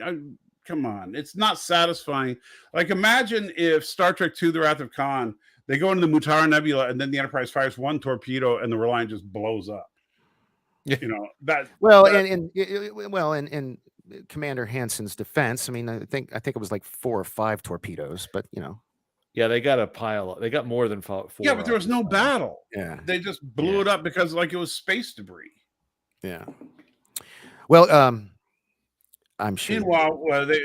I come on. It's not satisfying. Like, imagine if Star Trek II, The Wrath of Khan, they go into the Mutara Nebula and then the Enterprise fires one torpedo and the Reliant just blows up. Yeah. You know, that Well, that- in Commander Hansen's defense, I mean, I think it was like 4 or 5 torpedoes, but you know. Yeah, they got a pile. They got more than 4. yeah, but there was no battle. Yeah. They just blew Yeah. it up because like it was space debris. Yeah. Well, I'm sure. Meanwhile, when they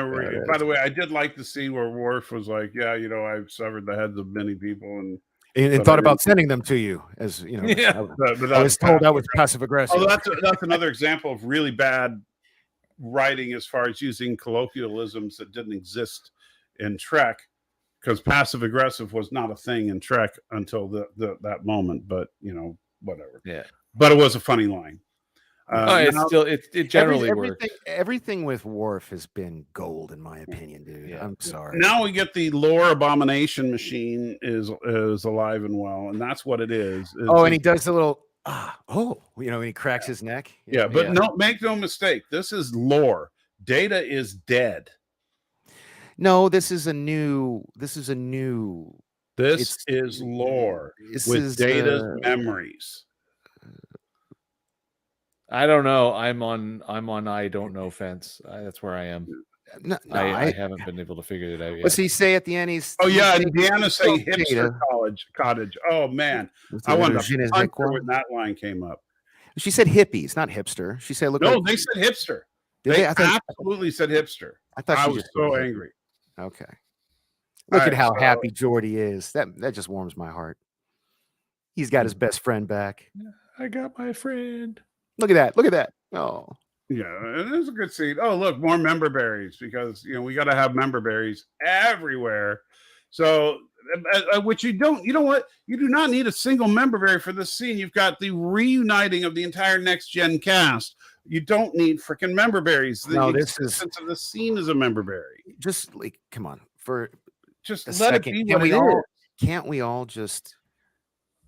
were, Yeah, by the way, I did like the scene where Worf was like, "Yeah, I've severed the heads of many people," and and But thought I about sending them to you, as you know. Yeah. But I was told that was passive passive aggressive. Oh, that's another example of really bad writing as far as using colloquialisms that didn't exist in Trek, because passive aggressive was not a thing in Trek until that moment. But whatever. Yeah. But it was a funny line. It generally works. Everything with Worf has been gold, in my opinion, dude. Yeah. I'm sorry. Now we get the lore abomination machine is alive and well, and that's what it is. And he does the little when he cracks his neck. Yeah, but make no mistake, this is lore. Data is dead. No, this is new. This is lore with Data's memories. I don't know. I'm on I don't know fence. That's where I am. I haven't been able to figure it out yet. What's he say at the end? He's and Deanna say hipster cottage. Oh man, I wanted to punch her when that line came up. She said hippies, not hipster. She said, they said hipster. They absolutely said hipster. I was so angry. Okay. Look at how happy Geordi is. That just warms my heart. He's got his best friend back. I got my friend. Look at that. Oh. Yeah, it is a good scene. Oh, look, more member berries, because we got to have member berries everywhere. So, which you know what? You do not need a single member berry for this scene. You've got the reuniting of the entire next gen cast. You don't need freaking member berries. The scene is a member berry. Just like, come on, just let it be what it is. Can't we all just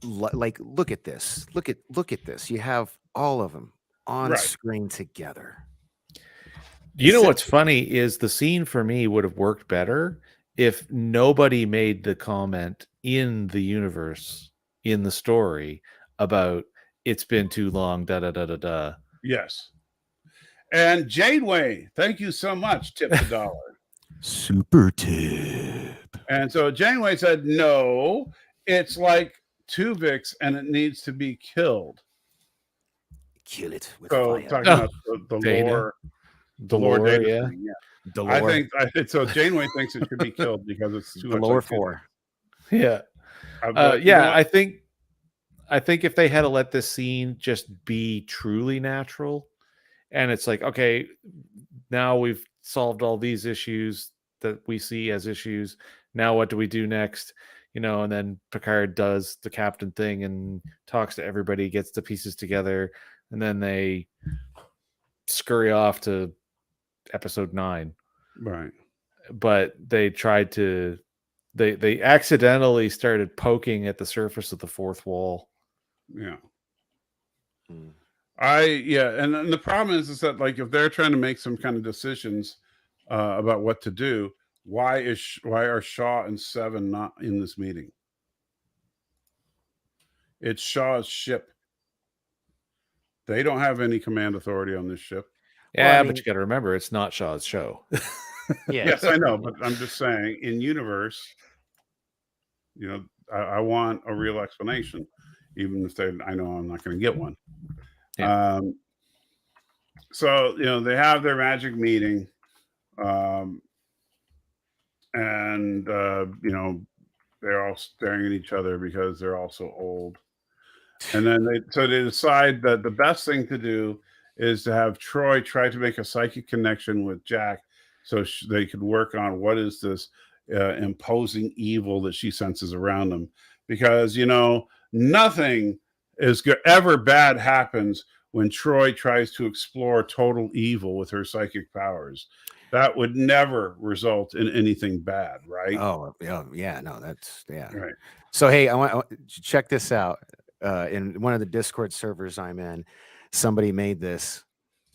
look at this? Look at this. You have all of them on screen together. You know what's funny is the scene for me would have worked better if nobody made the comment in the universe, in the story, about it's been too long, da da da da da. Yes. And Janeway, thank you so much. Tip $1. Super tip. And so Janeway said, no, it's like Tuvix and it needs to be killed. Kill it with fire. Talking about the lore data thing, yeah. I think so. Janeway thinks it should be killed because it's too much lore like 4. Yeah. I think if they had to let this scene just be truly natural, and it's like, okay, now we've solved all these issues that we see as issues. Now what do we do next? And then Picard does the captain thing and talks to everybody, gets the pieces together, and then they scurry off to episode 9. Right. But they tried to, they accidentally started poking at the surface of the fourth wall. Yeah. And the problem is that, like, if they're trying to make some kind of decisions about what to do, why are Shaw and Seven not in this meeting? It's Shaw's ship. They don't have any command authority on this ship. Yeah, but you got to remember, it's not Shaw's show. Yeah. Yes, I know, but I'm just saying, in universe, I want a real explanation, even if I know I'm not going to get one. Yeah. So they have their magic meeting, and they're all staring at each other because they're all so old. And then they decide that the best thing to do is to have Troy try to make a psychic connection with Jack, so they could work on what is this imposing evil that she senses around them. Because nothing is ever bad happens when Troy tries to explore total evil with her psychic powers. That would never result in anything bad, right? Oh, yeah, no, that's right. So hey, I want to check this out. In one of the Discord servers I'm in, somebody made this,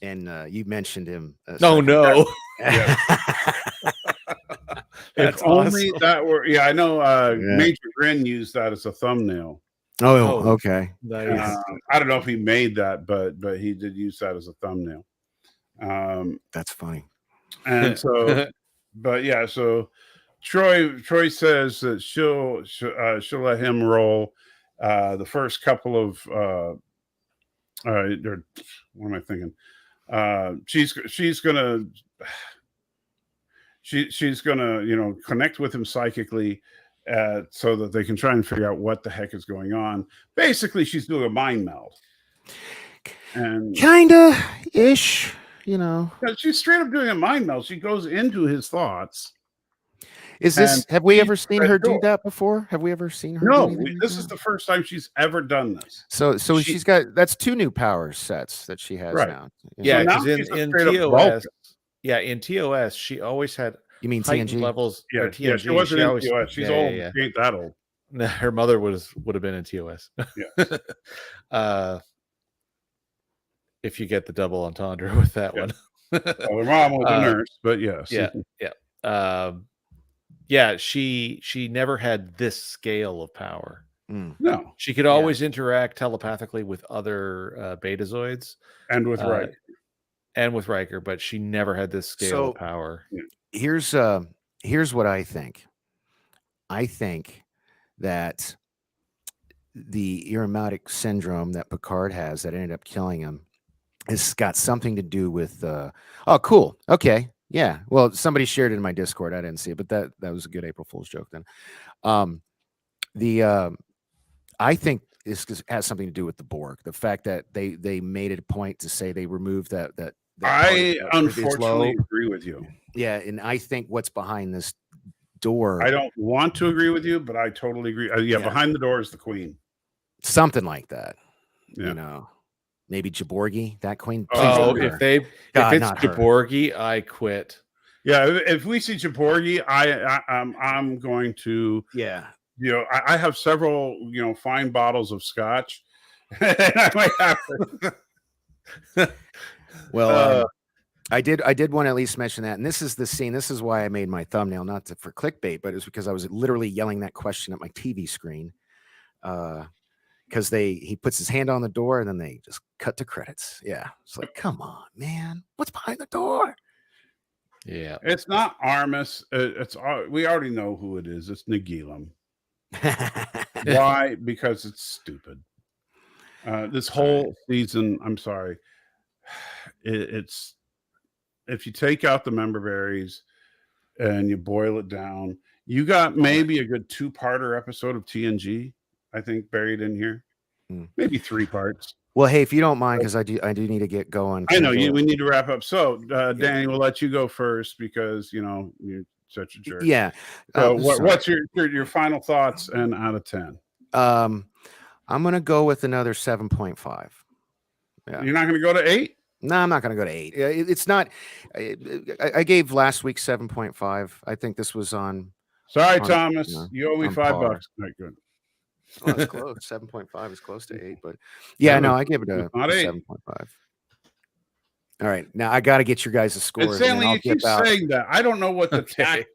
and you mentioned him. Oh no! If only that were. Yeah, I know. Major Grin used that as a thumbnail. Oh, okay. Nice. I don't know if he made that, but he did use that as a thumbnail. That's funny. And so, but yeah, so Troy says that she'll let him roll the first couple of what am I thinking? She's gonna connect with him psychically so that they can try and figure out what the heck is going on. Basically, she's doing a mind meld. And Kinda ish, you know. she's straight up doing a mind meld. She goes into his thoughts. Is this? And Have we she's ever seen the her red do door. that before? Have we ever seen her? No, do anything like this is that? the first time she's ever done this. So she's got that's 2 new power sets that she has Right. now. Yeah, now because she's a in straight up TOS, Vulcan. in TOS, she always had You mean heightened TNG? levels. Yeah, or TNG. she wasn't in always, TOS. She's yeah, old. yeah, She ain't that old. yeah. Her mother would have been in TOS. Yeah. If you get the double entendre with that Yeah. one. Well, her mom was a nurse, but yes. Yeah. She never had this scale of power. No. She could always interact telepathically with other Betazoids And with Riker, but she never had this scale of power. Here's what I think. I think that the Irumodic syndrome that Picard has that ended up killing him has got something to do with oh, cool. Okay. Yeah. Well, somebody shared it in my Discord. I didn't see it, but that was a good April Fool's joke then. I think this has something to do with the Borg. The fact that they made it a point to say they removed that I part, unfortunately low. agree with you. Yeah, and I think what's behind this door. I don't want to agree with you, but I totally agree. Yeah, behind the door is the queen. Something like that. Yeah. You know, maybe Jaborgi, that queen. Oh, if it's not her. Jaborgi, I quit. Yeah, if we see Jaborgi, I'm going to. Yeah. You know, I have several, fine bottles of scotch. I might have to. Well, I did want to at least mention that, and this is the scene. This is why I made my thumbnail, not for clickbait, but it was because I was literally yelling that question at my TV screen. Because he puts his hand on the door and then they just cut to credits. Yeah, it's like, come on, man, what's behind the door? Yeah, it's not Armus. We already know who it is. It's Nagilum. Why? Because it's stupid. This whole season, I'm sorry. It's if you take out the member berries and you boil it down, you got maybe a good 2-parter episode of TNG, I think, buried in here. Maybe 3 parts. Well, hey, if you don't mind, because I do need to get going. I know we need to wrap up. So, Danny, we'll let you go first because you're such a jerk. Yeah. So, what's your final thoughts and out of 10? I'm gonna go with another 7.5. Yeah. You're not going to go to 8? No, I'm not going to go to 8. It's not. I gave last week 7.5. I think this was on. Sorry, Thomas. You owe me $5. All right, good. Well, it's close. 7.5 is close to 8, but yeah, no, I give it a 7.5. All right, now I got to get your guys' scores. Stanley, you keep saying that. I don't know what the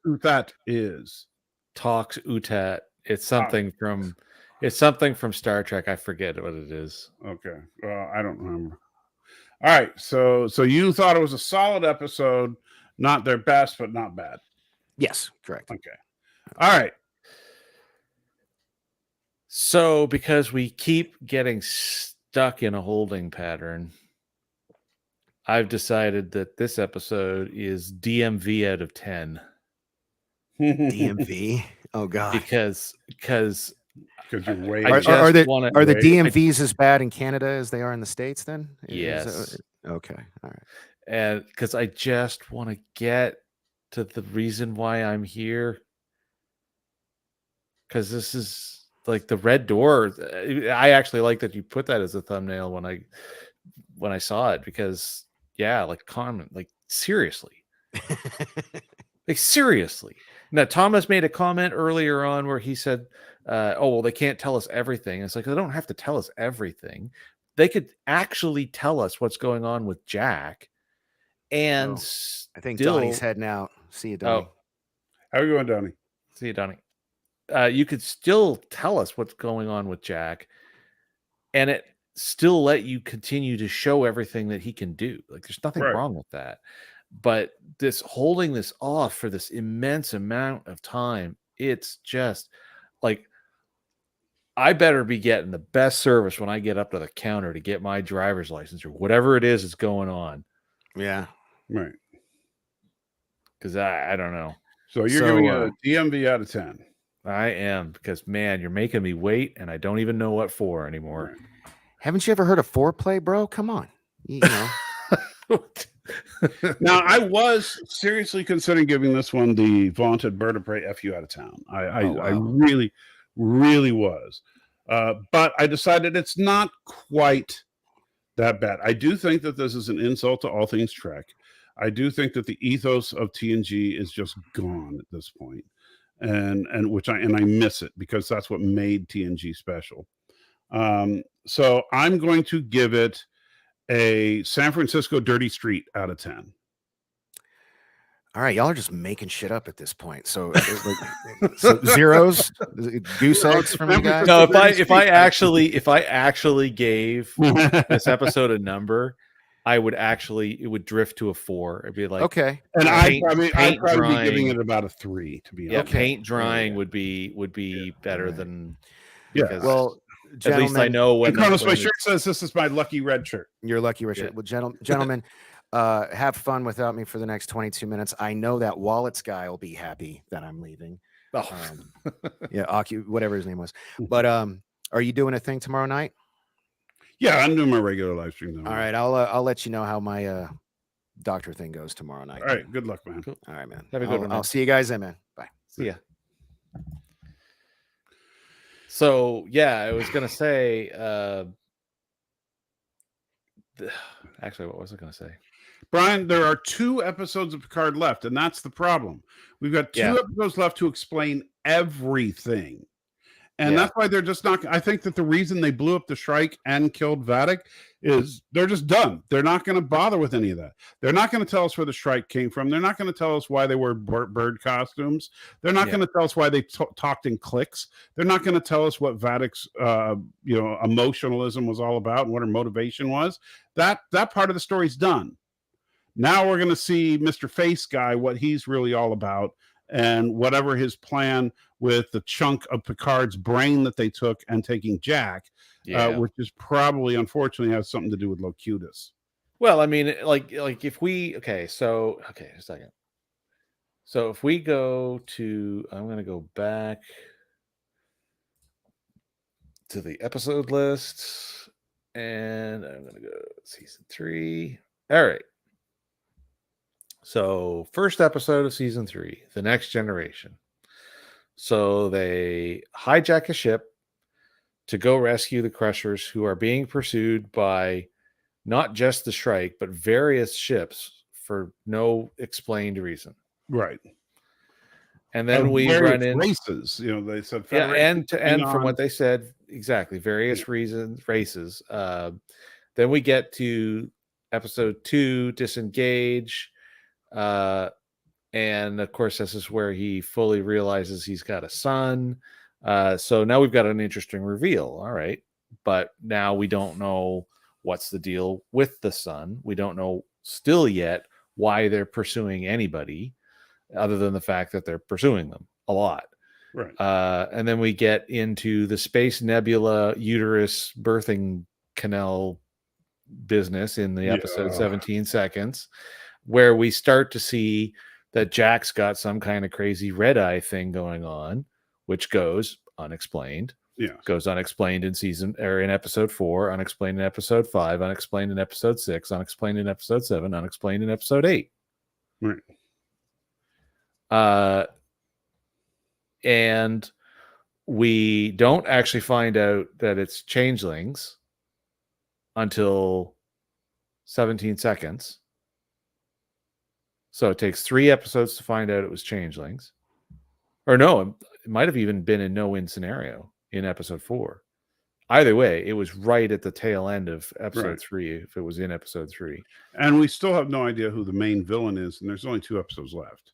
Utat is. Talks Utat. It's something from. It's something from Star Trek. I forget what it is. Okay, well, I don't remember. All right, so you thought it was a solid episode, not their best, but not bad. Yes, correct. Okay, all right. So, because we keep getting stuck in a holding pattern, I've decided that this episode is DMV out of 10. DMV? Oh God! Because you're way. Are the DMVs as bad in Canada as they are in the States? Then yes. Okay. All right. And because I just want to get to the reason why I'm here. Because this is. Like the red door, I actually like that you put that as a thumbnail when I saw it because comment seriously, seriously. Now Thomas made a comment earlier on where he said, "Oh well, they can't tell us everything." It's like they don't have to tell us everything. They could actually tell us what's going on with Jack. And I think Donnie's heading out. See you, Donnie. Oh, how are you going, Donnie? See you, Donnie. You could still tell us what's going on with Jack and it still let you continue to show everything that he can do. Like there's nothing wrong with that. But this holding this off for this immense amount of time, it's just like I better be getting the best service when I get up to the counter to get my driver's license or whatever it is that's going on. Yeah. Right. Because I don't know. So you're giving a DMV out of 10. I am, because man, you're making me wait, and I don't even know what for anymore. Haven't you ever heard of foreplay, bro? Come on. You know. Now, I was seriously considering giving this one the vaunted Bird of Prey F you out of town. I really, really was. But I decided it's not quite that bad. I do think that this is an insult to all things Trek. I do think that the ethos of TNG is just gone at this point. And I miss it, because that's what made TNG special. So I'm going to give it a San Francisco Dirty Street out of 10. All right, y'all are just making shit up at this point. So, so zeros, goose eggs from you guys. No, if I actually gave this episode a number, it would drift to a 4. It'd be like, okay, and I'd probably drying, be giving it about a 3, to be honest. Yeah, paint drying would be better than. Well, at least I know when. Carlos, my shirt says this is my lucky red shirt. Your lucky red shirt. Well, gentlemen, have fun without me for the next 22 minutes. I know that Wallets guy will be happy that I'm leaving. Whatever his name was. But are you doing a thing tomorrow night? Yeah, I'm doing my regular live stream. All right, I'll let you know how my doctor thing goes tomorrow night. All right, good luck, man. Cool. All right, man. Have a good one. I'll see you guys then, man. Bye. See ya. So yeah, I was gonna say. Actually, what was I gonna say? Brian, there are 2 episodes of Picard left, and that's the problem. We've got 2 episodes left to explain everything. And that's why they're just not. I think that the reason they blew up the Shrike and killed Vadic is they're just done. They're not going to bother with any of that. They're not going to tell us where the Shrike came from. They're not going to tell us why they wore bird costumes. They're not going to tell us why they talked in cliques. They're not going to tell us what Vadic's emotionalism was all about and what her motivation was. That part of the story's done. Now we're going to see Mr. Face Guy, what he's really all about, and whatever his plan with the chunk of Picard's brain that they took and taking Jack, which is probably, unfortunately, has something to do with Locutus. Well, I mean, like if we a second. So if we go to, I'm going to go back to the episode list, and I'm going to go season 3. All right. So first episode of season 3, The Next Generation. So they hijack a ship to go rescue the Crushers, who are being pursued by not just the Shrike, but various ships for no explained reason. Right. And then we run in races. They said and from what they said, exactly, various races. Then we get to episode 2, Disengage. And of course, this is where he fully realizes he's got a son. So now we've got an interesting reveal. All right. But now we don't know what's the deal with the son. We don't know still yet why they're pursuing anybody, other than the fact that they're pursuing them a lot. Right. And then we get into the Space Nebula uterus birthing canal business in the episode 17 seconds, where we start to see that Jack's got some kind of crazy red eye thing going on, which goes unexplained. Yeah. Goes unexplained in episode 4, unexplained in episode 5, unexplained in episode 6, unexplained in episode 7, unexplained in episode 8. Right. And we don't actually find out that it's changelings until 17 seconds. So it takes 3 episodes to find out it was changelings. Or no, it might have even been a no-win scenario in episode 4. Either way, it was right at the tail end of episode 3, if it was in episode 3. And we still have no idea who the main villain is, and there's only 2 episodes left.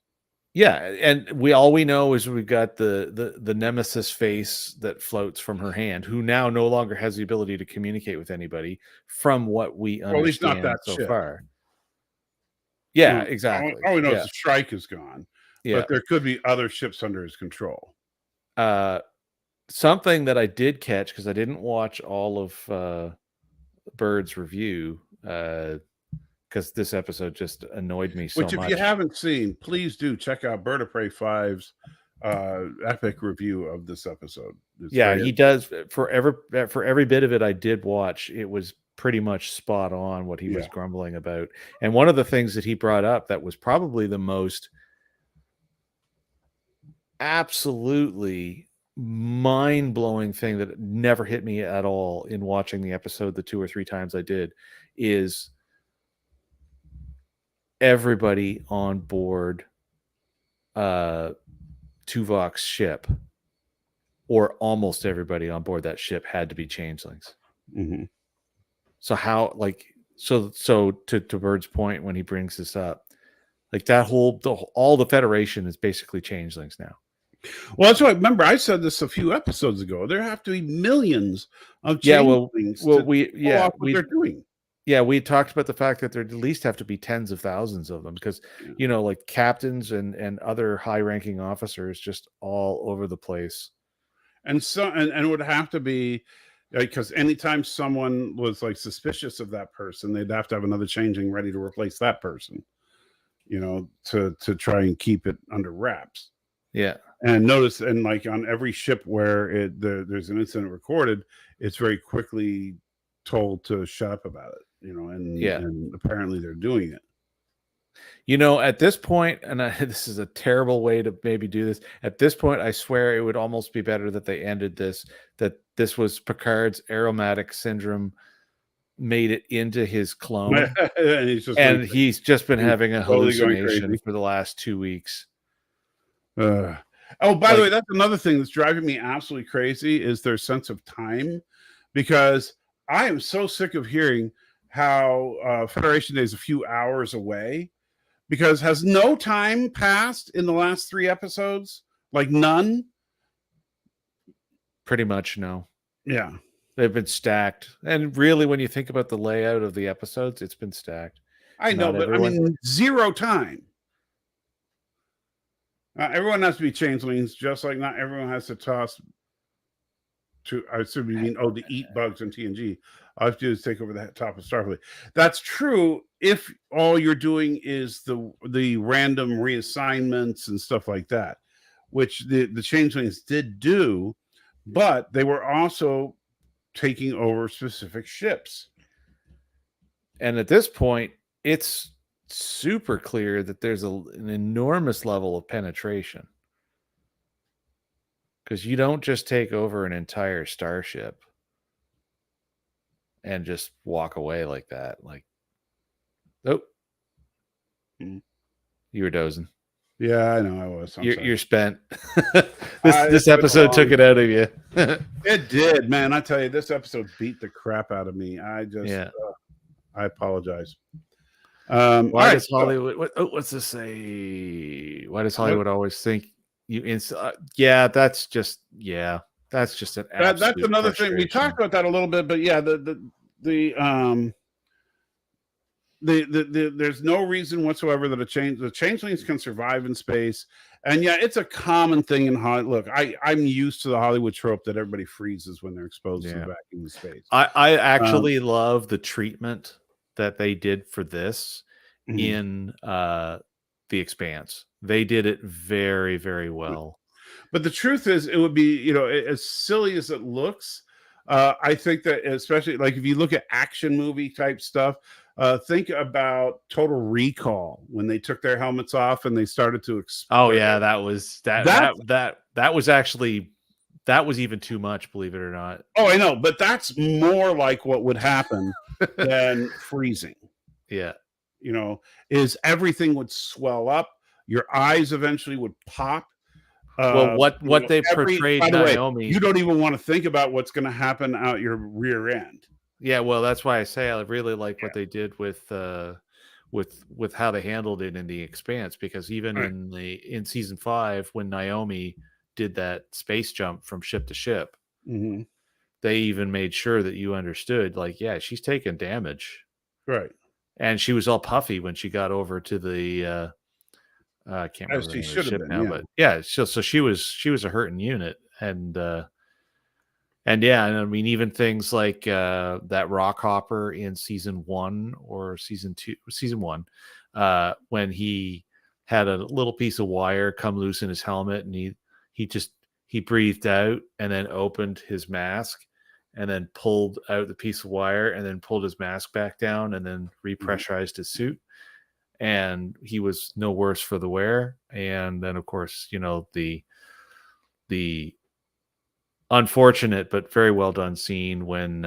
Yeah, and all we know is we've got the nemesis face that floats from her hand, who now no longer has the ability to communicate with anybody, from what we understand, at least not that so ship. far. Yeah, exactly. All we know is the Shrike is gone. Yeah. But there could be other ships under his control. Something that I did catch, because I didn't watch all of Bird's review, because this episode just annoyed me so much. Which, if you haven't seen, please do check out Bird of Prey 5's epic review of this episode. It's Yeah, very- he does. For every bit of it I did watch, it was pretty much spot on what he was Yeah. grumbling about. And one of the things that he brought up that was probably the most absolutely mind-blowing thing that never hit me at all in watching the episode the 2 or 3 times I did is everybody on board Tuvok's ship, or almost everybody on board that ship, had to be changelings. Mhm. So how, like, so to Bird's point when he brings this up, like that all the Federation is basically changelings now. Well, that's what I remember. I said this a few episodes ago. There have to be millions of Yeah, well, changelings well, to pull off what they're doing. Yeah, we talked about the fact that there at least have to be tens of thousands of them because, you know, like captains and other high-ranking officers just all over the place. And so, and it would have to be because anytime someone was like suspicious of that person, they'd have to have another changeling ready to replace that person, you know, to try and keep it under wraps. Yeah. And notice, and like on every ship where there's an incident recorded, it's very quickly told to shut up about it, you know, and apparently they're doing it. You know, at this point, and this is a terrible way to maybe do this. At this point, I swear it would almost be better that they ended this, that this was Picard's aromatic syndrome made it into his clone. and he's just been having a hallucination for the last 2 weeks. Oh, by the way, that's another thing that's driving me absolutely crazy is their sense of time, because I am so sick of hearing how Federation Day is a few hours away, because has no time passed in the last 3 episodes? Like none? Pretty much no. Yeah. They've been stacked. And really, when you think about the layout of the episodes, it's been stacked. I know, but I mean, zero time. Everyone has to be changelings, just like not everyone has to toss to, I assume you mean, to eat bugs in TNG. All I have to do is take over the top of Starfleet. That's true if all you're doing is the random reassignments and stuff like that, which the changelings did do, but they were also taking over specific ships. And at this point, it's super clear that there's an enormous level of penetration, because you don't just take over an entire starship and just walk away like that. Like, oh, you were dozing. Yeah, I know I was. You're spent. this episode took it out of you. It did, man. I tell you, this episode beat the crap out of me. I just, I apologize. Why does Hollywood? What's this say? Why does Hollywood always think you? Yeah, that's just an. That's another thing. We talked about that a little bit, but yeah, there's no reason whatsoever that the changelings can survive in space, and yeah, it's a common thing in Hollywood. Look, I'm used to the Hollywood trope that everybody freezes when they're exposed to the vacuum of space. I actually love the treatment that they did for this in The Expanse. They did it very, very well. But the truth is, it would be, you know, as silly as it looks, I think that especially like if you look at action movie type stuff, think about Total Recall when they took their helmets off and they started to explode. Oh yeah, that was even too much, believe it or not. Oh, I know, but that's more like what would happen than freezing. Yeah. You know, is everything would swell up, your eyes eventually would pop. Well, what they portrayed Naomi, you don't even want to think about what's going to happen out your rear end. Yeah, well, that's why I say I really like what they did with how they handled it in The Expanse, because even in season 5, when Naomi did that space jump from ship to ship, they even made sure that you understood, like, yeah, she's taking damage, right? And she was all puffy when she got over to the I can't remember the name of the ship now, but yeah, so she was a hurting unit, and yeah, and I mean, even things like that rock hopper in season 1 or season 1, when he had a little piece of wire come loose in his helmet, and he breathed out and then opened his mask and then pulled out the piece of wire and then pulled his mask back down and then repressurized his suit. And he was no worse for the wear. And then, of course, you know, the unfortunate but very well done scene when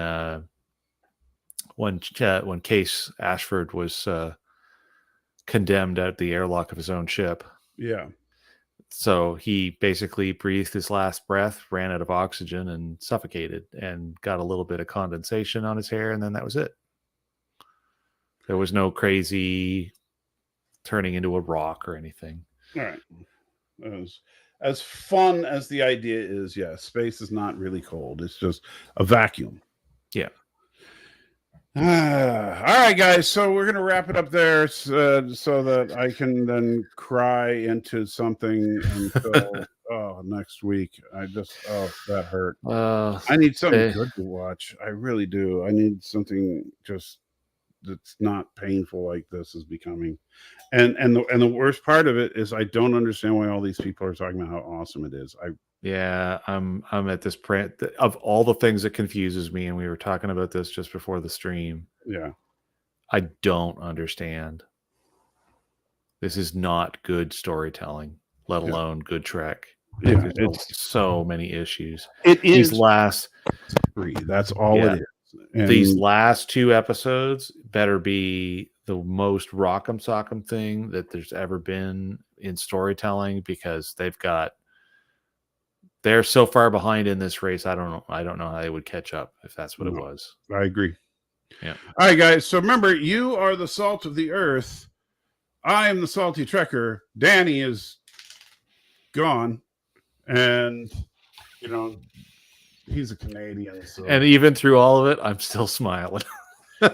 Case Ashford was condemned out the airlock of his own ship. Yeah. So he basically breathed his last breath, ran out of oxygen, and suffocated, and got a little bit of condensation on his hair, and then that was it. There was no crazy turning into a rock or anything. All right. As fun as the idea is, yeah, space is not really cold. It's just a vacuum. Yeah. All right, guys. So we're gonna wrap it up there, so that I can then cry into something until next week. That hurt. I need something good to watch. I really do. I need something just that's not painful like this is becoming. And the worst part of it is I don't understand why all these people are talking about how awesome it is. I'm at this point of all the things that confuses me, and we were talking about this just before the stream. Yeah. I don't understand. This is not good storytelling, let alone good Trek. Yeah, There's so many issues. It is these last three. That's all it is. And these last 2 episodes better be the most rock'em sock'em thing that there's ever been in storytelling, because they're so far behind in this race. I don't know how they would catch up if that's what it was. I agree. Yeah. All right, guys. So remember, you are the salt of the earth. I am the salty trekker. Danny is gone, and you know he's a Canadian. So. And even through all of it, I'm still smiling.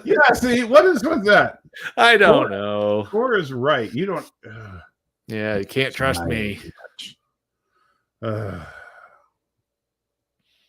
Yeah. See, what is with that? I don't know. Core is right. You don't. Yeah, you can't trust me.